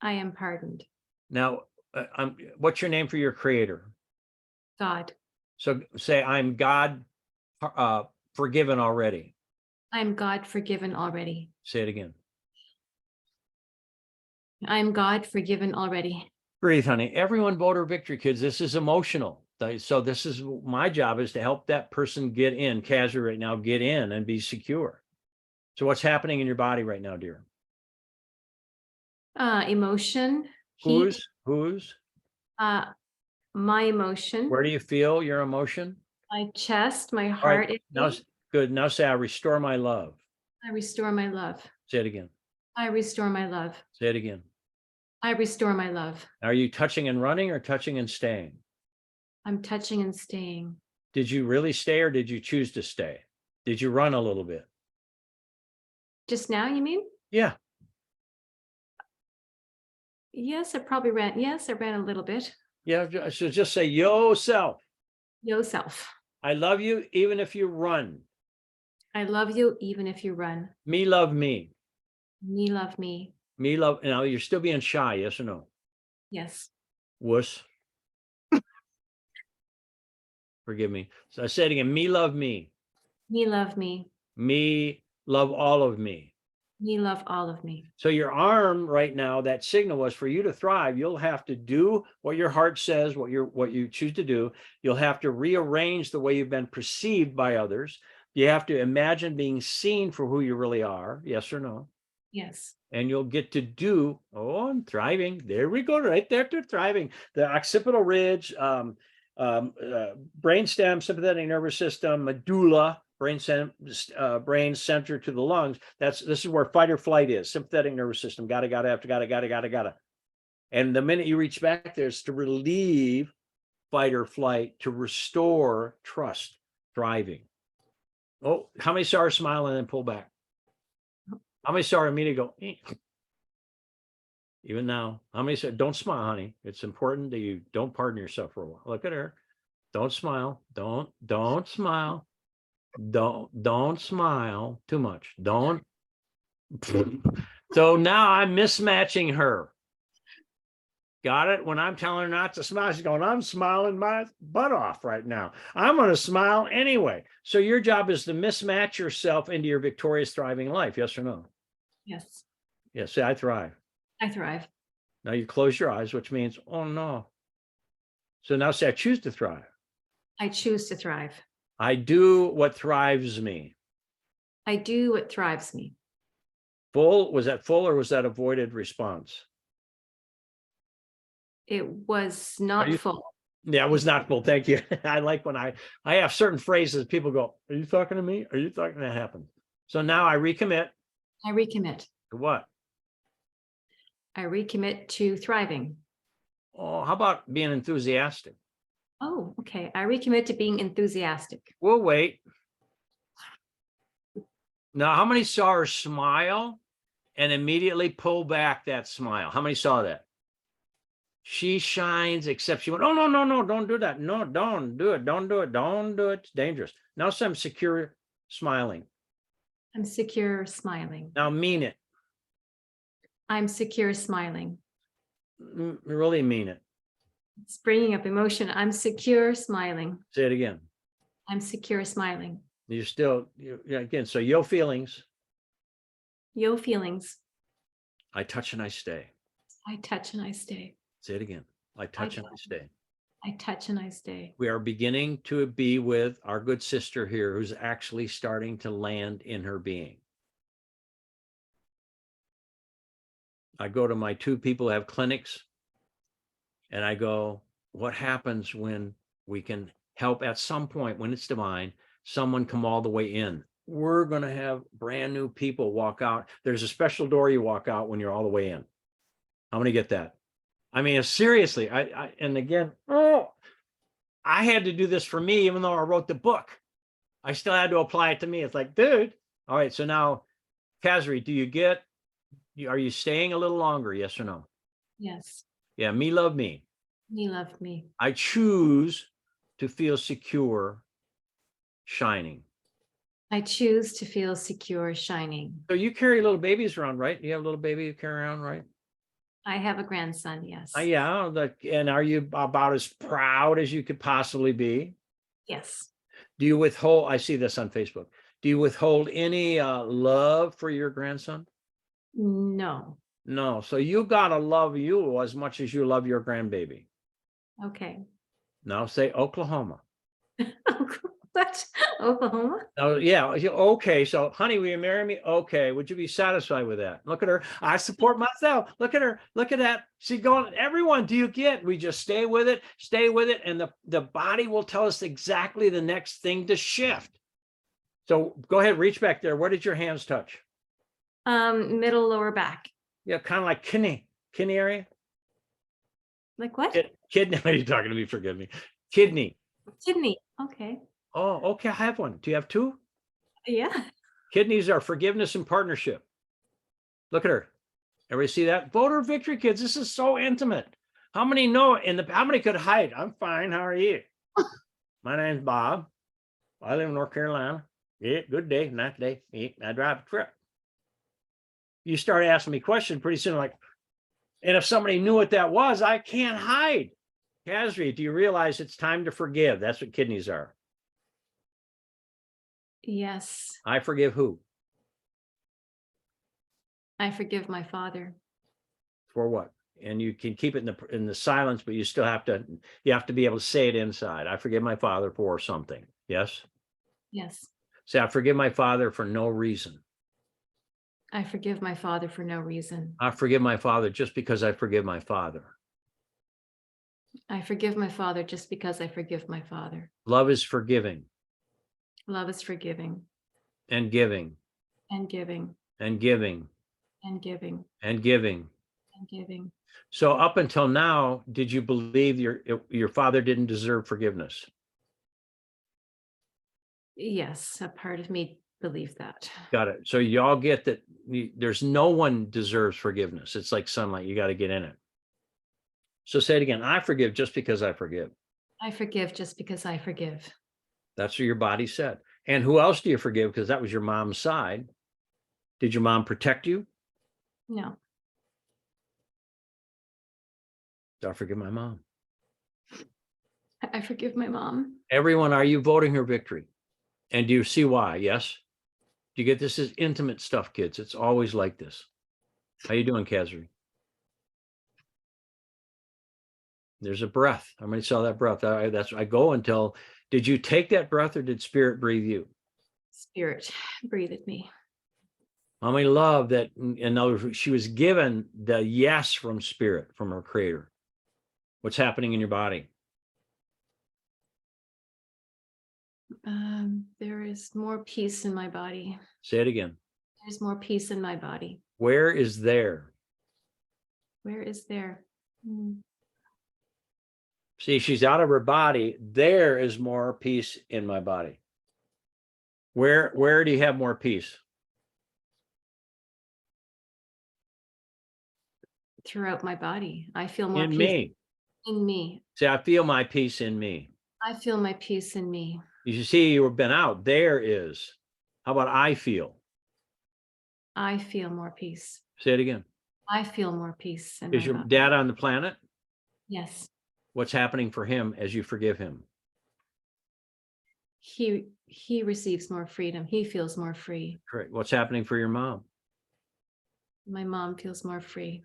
I am pardoned. Now, what's your name for your creator? God. So say, I'm God forgiven already. I'm God forgiven already. Say it again. I'm God forgiven already. Breathe, honey. Everyone vote her victory, kids. This is emotional. So this is my job, is to help that person get in, Kazri right now, get in and be secure. So what's happening in your body right now, dear? Emotion. Heat. Whose? My emotion. Where do you feel your emotion? My chest, my All heart. right, now, good. Now say, I restore my love. I restore my love. Say it again. I restore my love. Say it again. I restore my love. Are you touching and running or touching and staying? I'm touching and staying. Did you really stay or did you choose to stay? Did you run a little bit? Just now, you mean? Yeah. Yes, I probably ran. Yes, I ran a little bit. Yeah. So just say, yo, self. Yourself. I love you even if you run. I love you even if you run. Me love me. Me love me. Me love. Now you're still being shy, yes or no? Yes. Wuss. Forgive me. So I said again, me love me. Me love me. Me love all of me. Me love all of me. So your arm right now, that signal was for you to thrive. You'll have to do what your heart says, what you choose to do. You'll have to rearrange the way you've been perceived by others. You have to imagine being seen for who you really are. Yes or no? Yes. And you'll get to do, I'm thriving. There we go, right there to thriving. The occipital ridge, brainstem, sympathetic nervous system, medulla, brain center to the lungs. This is where fight or flight is. Sympathetic nervous system. Gotta. And the minute you reach back there, it's to relieve fight or flight, to restore trust, thriving. Oh, how many saw her smile and then pull back? How many saw her immediately go, eh? Even now? How many said, don't smile, honey. It's important that you don't pardon yourself for a while. Look at her. Don't smile. Don't smile. Don't smile too much. Don't. So now I'm mismatching her. Got it? When I'm telling her not to smile, she's going, I'm smiling my butt off right now. I'm going to smile anyway. So your job is to mismatch yourself into your victorious, thriving life. Yes or no? Yes, Yes, say I thrive. I thrive. Now you close your eyes, which means, oh no. So now say I choose to thrive. I choose to thrive. I do what thrives me. I do what thrives me. Full, was that full or was that avoided response? It was not you- full. Yeah, it was not full. Thank you. I like when I have certain phrases, people go, are you talking to me? Are you talking to happen? So now I recommit I recommit. to what? I recommit to thriving. Oh, how about being enthusiastic? Oh, okay. I recommit to being enthusiastic. We'll wait. Now, how many saw her smile and immediately pull back that smile? How many saw that? She shines, except she went, oh, no, don't do that. No, don't do it. Don't do it. Don't do it. It's dangerous. Now some secure smiling. I'm secure smiling. Now mean it. I'm secure smiling. Really mean it. It's bringing up emotion. I'm secure smiling. Say it again. I'm secure smiling. You still, again, so yo feelings, Yo feelings. I touch and I stay. I touch and I stay. Say it again. I touch and I stay. I touch and I stay. We are beginning to be with our good sister here who's actually starting to land in her being. I go to my 2 people who have clinics and I go, what happens when we can help at some point when it's divine, someone come all the way in? We're going to have brand new people walk out. There's a special door you walk out when you're all the way in. How many get that? I mean, seriously, and again, I had to do this for me, even though I wrote the book. I still had to apply it to me. It's like, dude. All right. So now, Kazri, are you staying a little longer? Yes or no? Yes. Yeah. Me love me. Me love me. I choose to feel secure shining. I choose to feel secure shining. So you carry little babies around, right? You have a little baby you carry around, right? I have a grandson, yes. Yeah. And are you about as proud as you could possibly be? Yes. Do you withhold? I see this on Facebook. Do you withhold any love for your grandson? No. No. So you got to love you as much as you love your grandbaby. Okay. Now say Oklahoma. What? Oklahoma? Oh, yeah. Okay. So, honey, will you marry me? Okay. Would you be satisfied with that? Look at her. I support myself. Look at her. Look at that. She's going, everyone, do you get? We just stay with it. And the body will tell us exactly the next thing to shift. So go ahead, reach back there. Where did your hands touch? Middle lower back. Yeah, kind of like kidney area. Like what? Kidney. Are you talking to me? Forgive me. Kidney. Kidney. Okay. Oh, okay. I have one. Do you have 2? Yeah. Kidneys are forgiveness and partnership. Look at her. Everybody see that? Voter victory, kids. This is so intimate. How many know how many could hide? I'm fine. How are you? My name's Bob. I live in North Carolina. Yeah, good day, nice day. Yeah, I drive a truck. You start asking me questions pretty soon, like, and if somebody knew what that was, I can't hide. Kazri, do you realize it's time to forgive? That's what kidneys are. Yes. I forgive who? I forgive my father. For what? And you can keep it in the silence, but you still have to be able to say it inside. I forgive my father for something. Yes. Yes. Say, I forgive my father for no reason. I forgive my father for no reason. I forgive my father just because I forgive my father. I forgive my father just because I forgive my father. Love is forgiving Love is forgiving and giving and giving and giving and giving and giving. and giving. So up until now, did you believe your father didn't deserve forgiveness? Yes, a part of me believed that. Got it. So y'all get that there's no one deserves forgiveness. It's like sunlight. You got to get in it. So say it again. I forgive just because I forgive. I forgive just because I forgive. That's what your body said. And who else do you forgive? Because that was your mom's side. Did your mom protect you? No, I forgive my mom. I forgive my mom. Everyone, are you voting her victory? And do you see why? Yes. Do you get this? Is intimate stuff, kids. It's always like this. How you doing, Kazri? There's a breath. How many saw that breath? I go until, did you take that breath or did spirit breathe you? Spirit, breathe at me. How many love that? In other words, she was given the yes from spirit, from her creator. What's happening in your body? There is more peace in my body. Say it again. There's more peace in my body. Where is there? Where is there? Hmm. See, she's out of her body. There is more peace in my body. Where do you have more peace? Throughout my body. I feel more In peace me. in me. See, I feel my peace in me. I feel my peace in me. You see, you've been out. There is. How about I feel? I feel more peace. Say it again. I feel more peace in Is my your body. dad on the planet? Yes. What's happening for him as you forgive him? He receives more freedom. He feels more free. Great. What's happening for your mom? My mom feels more free.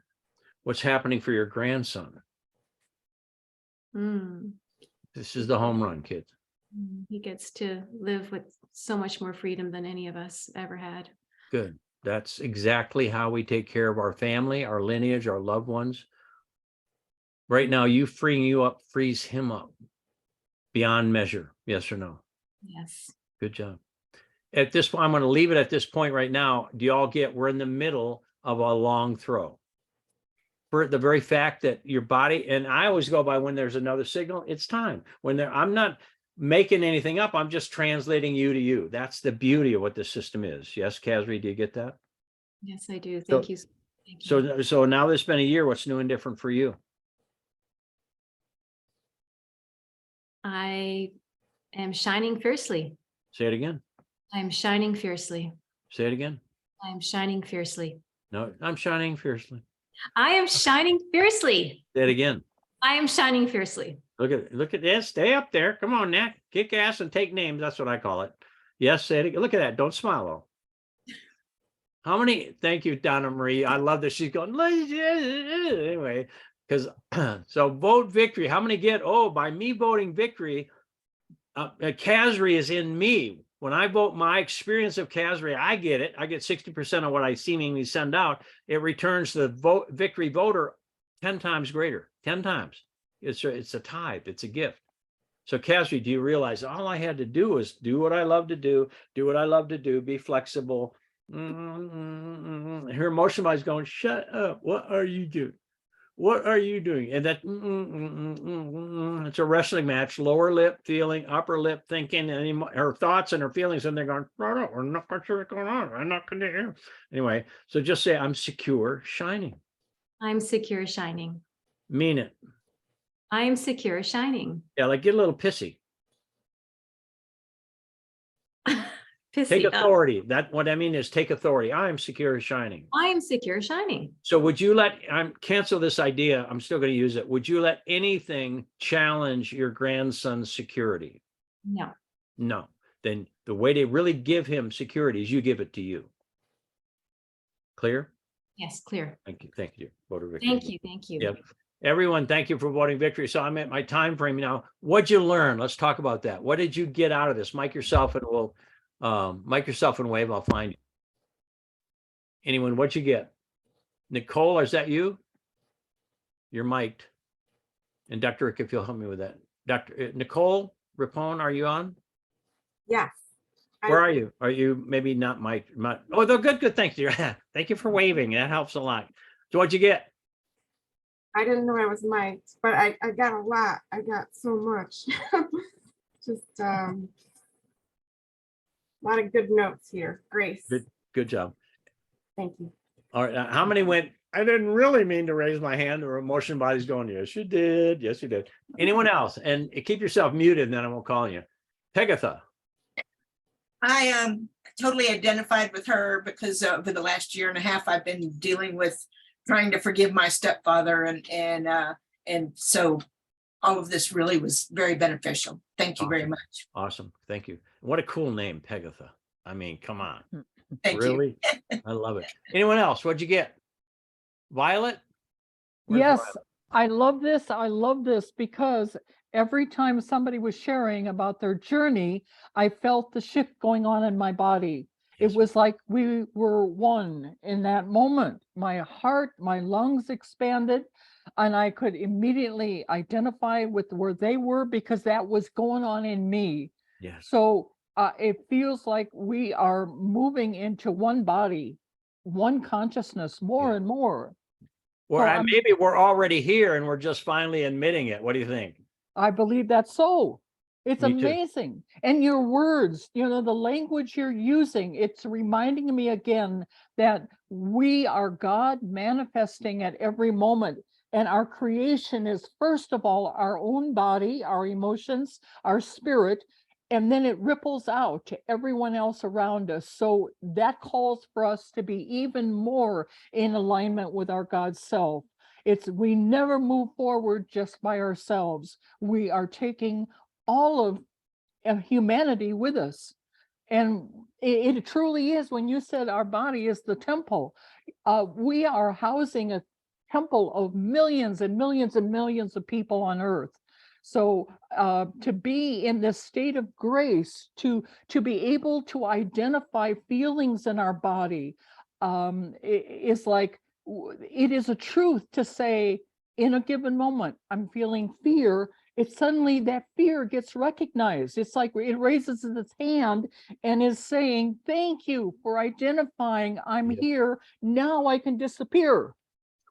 What's happening for your grandson? Mm. This is the home run, kids. He gets to live with so much more freedom than any of us ever had. Good. That's exactly how we take care of our family, our lineage, our loved ones. Right now, you freeing you up frees him up beyond measure. Yes or no? Yes. Good job. At this point, I'm going to leave it at this point right now. Do you all get, we're in the middle of a long throw. For the very fact that your body, and I always go by when there's another signal, it's time. When there, I'm not making anything up. I'm just translating you to you. That's the beauty of what the system is. Yes, Kazri, do you get that? Yes, I do. Thank you. Thank you. So now that it's been a year, what's new and different for you? I am shining fiercely. Say it again. I am shining fiercely. Say it again. I am shining fiercely. No, I'm shining fiercely. I am shining fiercely. Say it again. I am shining fiercely. Look at this. Stay up there. Come on, Nat. Kick ass and take names. That's what I call it. Yes, say it again. Look at that. Don't smile though. How many? Thank you, Donna Marie. I love that she's going. Anyway, because so vote victory. How many get? Oh, by me voting victory, Kazri is in me. When I vote my experience of Kazri, I get it. I get 60% of what I seemingly send out. It returns the vote victory voter 10 times greater. 10 times. It's a tithe. It's a gift. So Kazri, do you realize all I had to do was do what I love to do what I love to do, be flexible. Her emotional body's going, shut up. What are you doing? What are you doing? And that it's a wrestling match, lower lip feeling, upper lip thinking, and her thoughts and her feelings, and they're going, no, we're not quite sure what's going on. I'm not going to hear. Anyway, so just say, I'm secure, shining. I'm secure, shining. Mean it. I am secure, shining. Yeah, like get a little pissy. Pissy. Take authority. That what I mean is take authority. I am secure, shining. I am secure, shining. So would you let, cancel this idea. I'm still going to use it. Would you let anything challenge your grandson's security? No. No. Then the way to really give him security is you give it to you. Clear? Yes, clear. Thank you. Thank you. Voter victory. Thank you. Thank you. Yep. Everyone, thank you for voting victory. So I'm at my time frame now. What'd you learn? Let's talk about that. What did you get out of this? Mic yourself and we'll mic yourself and wave. I'll find you. Anyone, what'd you get? Nicole, is that you? You're mic'd. And Dr. Rick, if you'll help me with that. Dr. Nicole Rapone, are you on? Yes. Where are you? Are you maybe not mic'd? Oh, they're good. Good. Thank you. Thank you for waving. That helps a lot. So what'd you get? I didn't know I was mic'd, but I got a lot. I got so much. Just a lot of good notes here. Grace. Good job. Thank you. All right. How many went, I didn't really mean to raise my hand, or emotion body's going, yes, you did. Yes, you did. Anyone else? And keep yourself muted and then I won't call you. Pegatha. I totally identified with her because over the last year and a half, I've been dealing with trying to forgive my stepfather and so all of this really was very beneficial. Thank you very Awesome. much. Awesome. Thank you. What a cool name, Pegatha. I mean, come on. Thank you. Really? I love it. Anyone else? What'd you get? Violet? Where's Yes, Violet? I love this. I love this because every time somebody was sharing about their journey, I felt the shift going on in my body. It Yes. was like we were one in that moment. My heart, my lungs expanded, and I could immediately identify with where they were because that was going on in me. Yes. So it feels like we are moving into one body, one consciousness more Yeah. and more. Or I'm- maybe we're already here and we're just finally admitting it. What do you think? I believe that's so. It's Me too. amazing. And your words, the language you're using, it's reminding me again that we are God manifesting at every moment. And our creation is, first of all, our own body, our emotions, our spirit, and then it ripples out to everyone else around us. So that calls for us to be even more in alignment with our God self. We never move forward just by ourselves. We are taking all of humanity with us. And it truly is, when you said our body is the temple, we are housing a temple of millions and millions and millions of people on earth. So to be in this state of grace, to be able to identify feelings in our body is like, it is a truth to say, in a given moment, I'm feeling fear. It's suddenly that fear gets recognized. It's like it raises its hand and is saying, thank you for identifying I'm Yeah. here. Now I can disappear.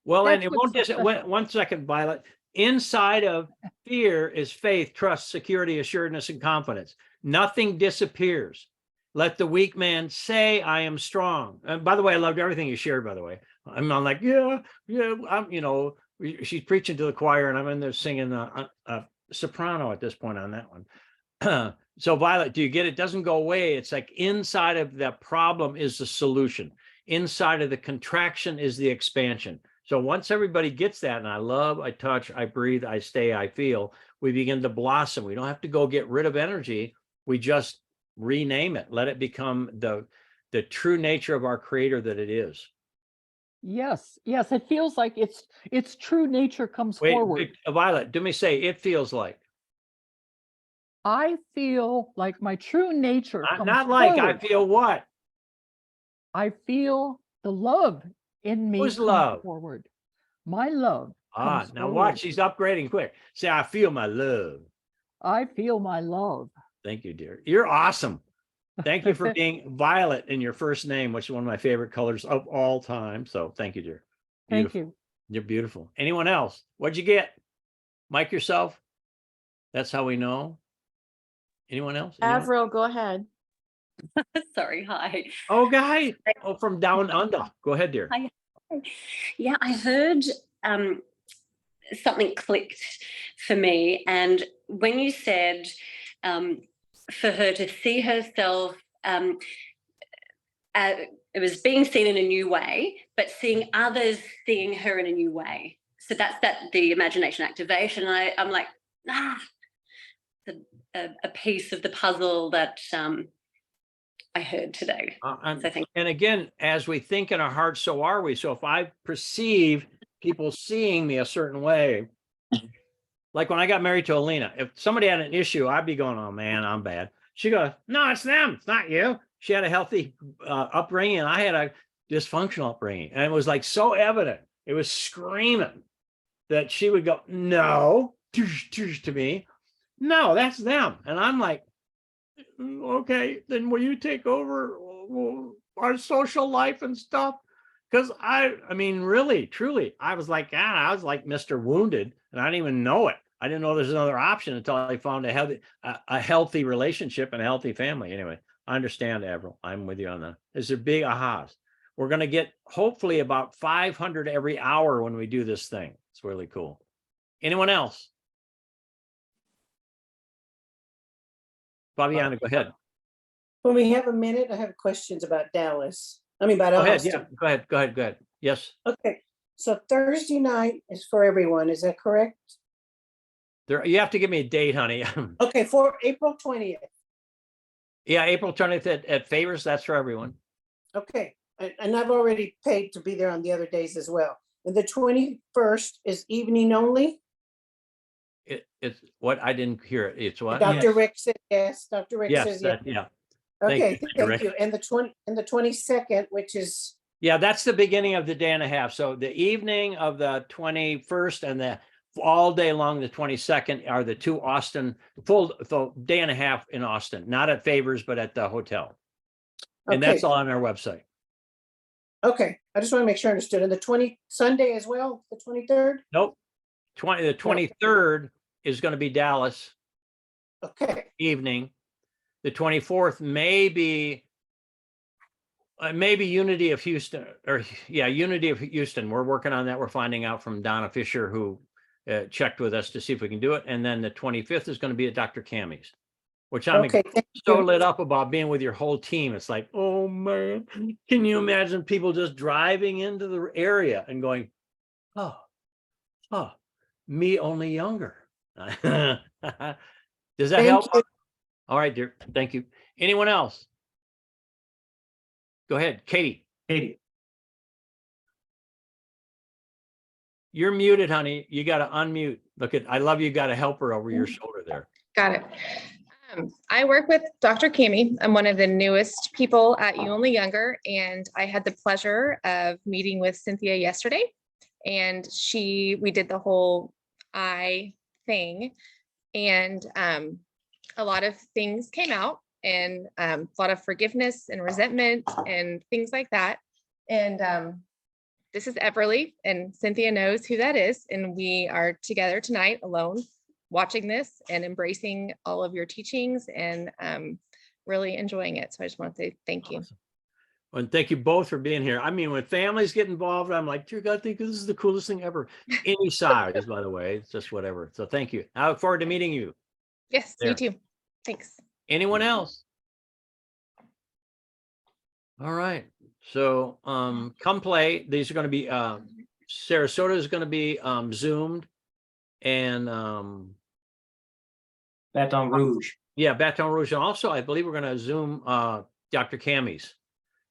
Well, and That's it what's won't so just, special. one second, Violet. Inside of fear is faith, trust, security, assuredness, and confidence. Nothing disappears. Let the weak man say, I am strong. And by the way, I loved everything you shared, by the way. I'm not like, yeah, she's preaching to the choir and I'm in there singing a soprano at this point on that one. So Violet, do you get it? Doesn't go away. It's like inside of the problem is the solution. Inside of the contraction is the expansion. So once everybody gets that, and I love, I touch, I breathe, I stay, I feel, we begin to blossom. We don't have to go get rid of energy. We just rename it. Let it become the true nature of our creator that it is. Yes, yes. It feels like its true nature comes Wait, forward. Violet, do me say, it feels like. I feel like my true nature comes Not like, I forward. feel what? I feel the love in me Whose come love? forward. My love comes Now forward. watch, she's upgrading quick. Say, I feel my love. I feel my love. Thank you, dear. You're awesome. Thank you for being Violet in your first name, which is one of my favorite colors of all time. So thank you, dear. Thank Beautiful. you. You're beautiful. Anyone else? What'd you get? Mic yourself. That's how we know. Anyone else? Anyone? Avril, go ahead. Sorry, hi. Oh, guy. Oh, from down under. Go ahead, dear. Hi. Yeah, I heard something clicked for me. And when you said for her to see herself, it was being seen in a new way, but seeing others seeing her in a new way. So that's the imagination activation. I'm like, a piece of the puzzle that I heard today. So thank And again, as we think in our hearts, so are we. So if I perceive people seeing me a certain way, like when I got married to Alina, if somebody had an issue, I'd be going, oh man, I'm bad. She goes, no, it's them. It's not you. She had a healthy upbringing and I had a dysfunctional upbringing. And it was like so evident. It was screaming that she would go, no, to me. No, that's them. And I'm like, okay, then will you take over our social life and stuff? Because I mean, really, truly, I was like, I was like Mr. Wounded and I didn't even know it. I didn't know there's another option until I found a healthy relationship and a healthy family. Anyway, I understand, Avril. I'm with you on that. These are big ahas. We're going to get hopefully about 500 every hour when we do this thing. It's really cool. Anyone else? Fabiana, go ahead. When we have a minute, I have questions about Dallas. I mean, about Go ahead, yeah, Austin. go ahead. Yes, Okay, so Thursday night is for everyone, is that correct? there, you have to give me a date, honey. Okay, for April 20th. Yeah, April 20th at Favors, that's for everyone. Okay, and I've already paid to be there on the other days as well. And the 21st is evening only? It's what, I didn't hear it. It's what? Dr. Rick said yes, Dr. Rick Yes, says yes. yeah. Thank Okay, you, Dr. thank Rick. you. And the 22nd, which is, Yeah, that's the beginning of the day and a half. So the evening of the 21st and the all day long, the 22nd are the two Austin, full day and a half in Austin, not at Favors, but at the hotel. And okay, that's all on our website. okay. I just want to make sure I understood. And the Sunday as well, the 23rd? Nope. The 23rd is going to be Dallas Okay, evening. The 24th may be maybe Unity of Houston, or yeah, Unity of Houston. We're working on that. We're finding out from Donna Fisher, who checked with us to see if we can do it. And then the 25th is going to be at Dr. Cammy's, which I'm okay, thank so you. lit up about being with your whole team. It's like, oh man, can you imagine people just driving into the area and going, oh, me only younger. Does that Thank help? you. All right, dear. Thank you. Anyone else? Go ahead, Katie. Katie. You're muted, honey. You got to unmute. Look at, I love you got a helper over your shoulder there. Got it. I work with Dr. Cammy. I'm one of the newest people at You Only Younger, and I had the pleasure of meeting with Cynthia yesterday. And we did the whole I thing, and a lot of things came out, and a lot of forgiveness and resentment and things like that. And this is Everly, and Cynthia knows who that is. And we are together tonight alone, watching this and embracing all of your teachings and really enjoying it. So I just want to say thank you. Awesome. And thank you both for being here. I mean, when families get involved, I'm like, dear God, I think this is the coolest thing ever. Any size, by the way, it's just whatever. So thank you. I look forward to meeting you. Yes, There. you too. Thanks. Anyone else? All right. So come play. These are going to be Sarasota is going to be zoomed, and Baton Rouge. yeah, Baton Rouge. And also, I believe we're going to zoom Dr. Cammy's,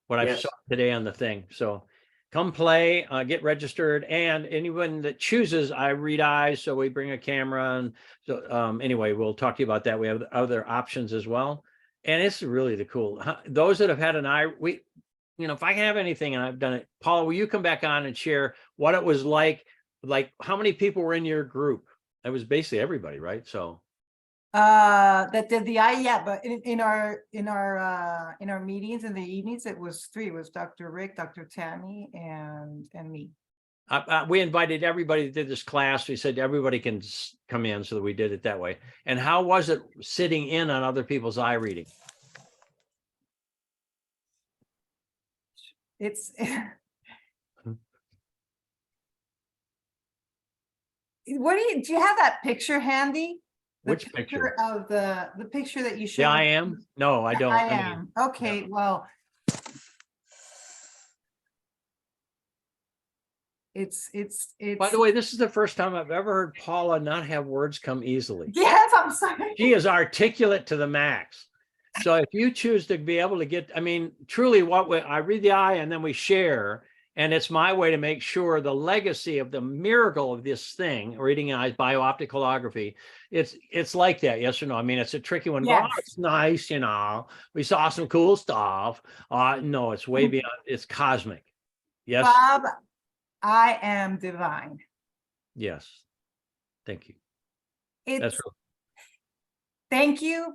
what I Yes. saw today on the thing. So come play, get registered, and anyone that chooses, I read eyes, so we bring a camera. And so anyway, we'll talk to you about that. We have other options as well. And it's really the cool. Those that have had an eye, if I can have anything, and I've done it, Paula, will you come back on and share what it was like how many people were in your group? It was basically everybody, right? So That did the eye, yeah, but in our meetings in the evenings, it was 3. It was Dr. Rick, Dr. Tammy, and me. we invited everybody that did this class. We said everybody can come in, so that we did it that way. And how was it sitting in on other people's eye reading? It's do you have that picture handy? The Which picture? of the picture that you showed? Yeah, I am. No, I don't. I mean, am. Okay, well. It's by the way, this is the first time I've ever heard Paula not have words come easily. Yes, I'm sorry. She is articulate to the max. So if you choose to be able to get, I mean, truly I read the eye and then we share, and it's my way to make sure the legacy of the miracle of this thing, reading eyes, bio-optic holography, it's like that, yes or no? I mean, it's a tricky one. Yes. Oh, it's nice, we saw some cool stuff. No, it's way beyond, it's cosmic. Yes. Bob, I am divine. Yes. Thank you. It's That's real. Thank you,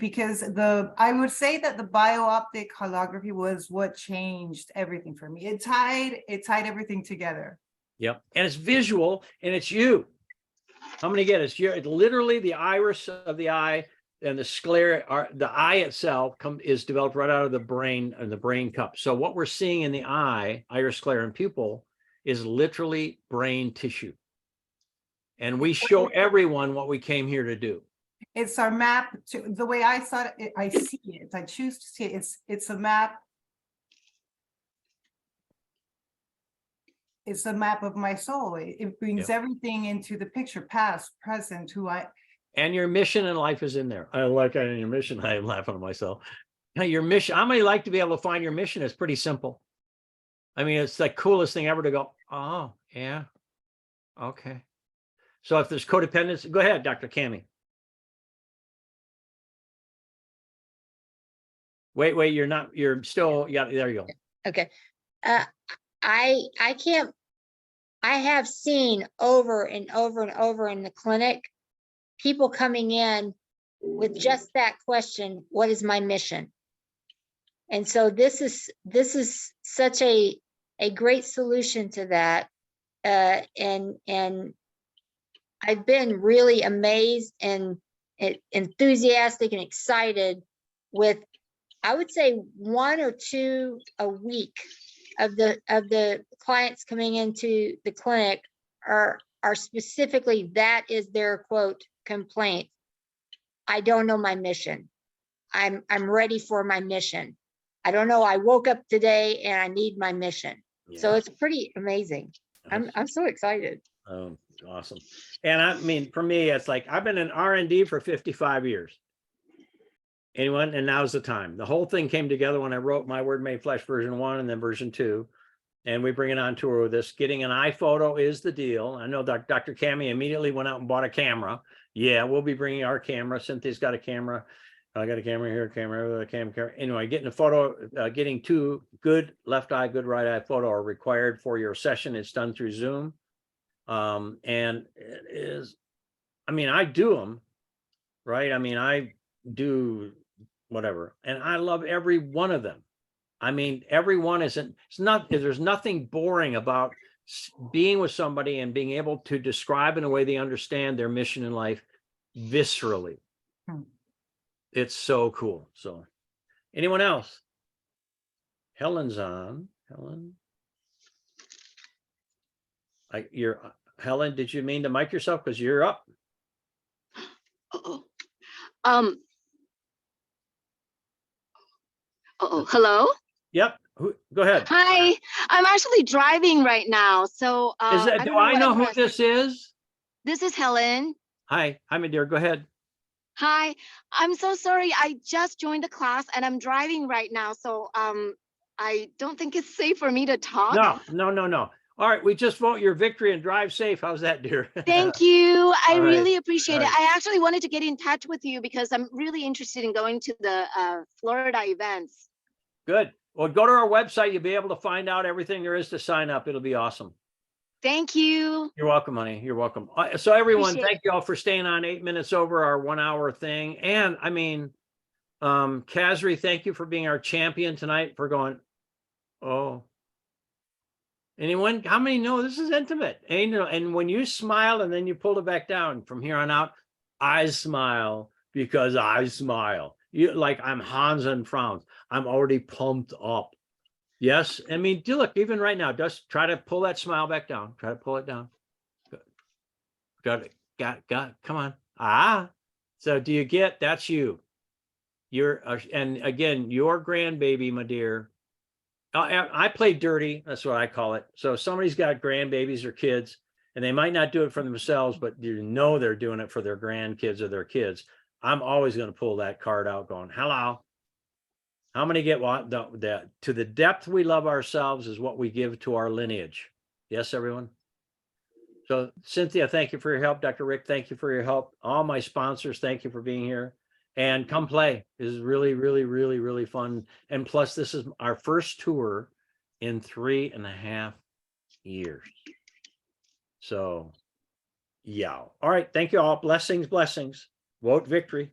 because I would say that the bio-optic holography was what changed everything for me. It tied everything together. Yep. And it's visual, and it's you. I'm going to get it. It's literally the iris of the eye, and the sclera, the eye itself is developed right out of the brain and the brain cup. So what we're seeing in the eye, iris, sclera, and pupil, is literally brain tissue. And we show everyone what we came here to do. It's our map to, the way I saw it, I see it, I choose to see it, it's a map. It's a map of my soul. It brings everything into the picture, past, present, who I, And your mission in life is in there. I like your mission. I am laughing at myself. Now, your mission, I may like to be able to find your mission. It's pretty simple. I mean, it's the coolest thing ever to go, oh, yeah. Okay. So if there's codependence, go ahead, Dr. Cami. Wait, you're still, yeah, there you go. Okay. I can't, I have seen over and over and over in the clinic, people coming in with just that question, what is my mission? And so this is such a great solution to that. And I've been really amazed and enthusiastic and excited with, I would say 1 or 2 a week of the clients coming into the clinic are specifically, that is their quote complaint. I don't know my mission. I'm ready for my mission. I don't know. I woke up today and I need my mission. So it's pretty amazing. I'm so excited. Awesome. And I mean, for me, it's like, I've been in R&D for 55 years. Anyone? And now's the time. The whole thing came together when I wrote My Word Made Flesh version 1 and then version 2. And we bring it on tour with this. Getting an iPhoto is the deal. I know Dr. Cami immediately went out and bought a camera. Yeah, we'll be bringing our camera. Cynthia's got a camera. I got a camera here, camera, camera. Anyway, getting a photo, getting 2 good left eye, good right eye photo are required for your session. It's done through Zoom. And it is, I mean, I do them, right? I mean, I do whatever, and I love every one of them. I mean, every one isn't, there's nothing boring about being with somebody and being able to describe in a way they understand their mission in life viscerally. It's so cool. So anyone else? Helen's on. Helen. Helen, did you mean to mic yourself? Because you're up. Hello? Yep. Go ahead. Hi, I'm actually driving right now. So Do I know who this is? This is Helen. Hi, my dear. Go ahead. Hi, I'm so sorry. I just joined the class and I'm driving right now. So I don't think it's safe for me to talk. No. All right, we just vote your victory and drive safe. How's that, dear? Thank you. I All right. really appreciate All it. right. I actually wanted to get in touch with you because I'm really interested in going to the Florida events. Good. Well, go to our website. You'll be able to find out everything there is to sign up. It'll be awesome. Thank you. You're welcome, honey. You're welcome. So everyone, Appreciate thank you all for staying on 8 minutes over our 1 hour thing. And I mean, Kazri, thank you for being our champion tonight for going, oh. Anyone? How many know this is intimate? And when you smile and then you pull it back down from here on out, I smile because I smile. You like I'm Hans and Franz. I'm already pumped up. Yes. I mean, look, even right now, just try to pull that smile back down. Try to pull it down. Good. Got it. Come on. So do you get, that's you. And again, your grandbaby, my dear. I play dirty. That's what I call it. So if somebody's got grandbabies or kids, and they might not do it for themselves, but you know they're doing it for their grandkids or their kids. I'm always going to pull that card out going, hello. How many get what? That to the depth we love ourselves is what we give to our lineage. Yes, everyone. So Cynthia, thank you for your help. Dr. Rick, thank you for your help. All my sponsors, thank you for being here. And come play. This is really, really, really, really fun. And plus, this is our first tour in 3.5 years. So, yeah. All right. Thank you all. Blessings, blessings. Vote victory.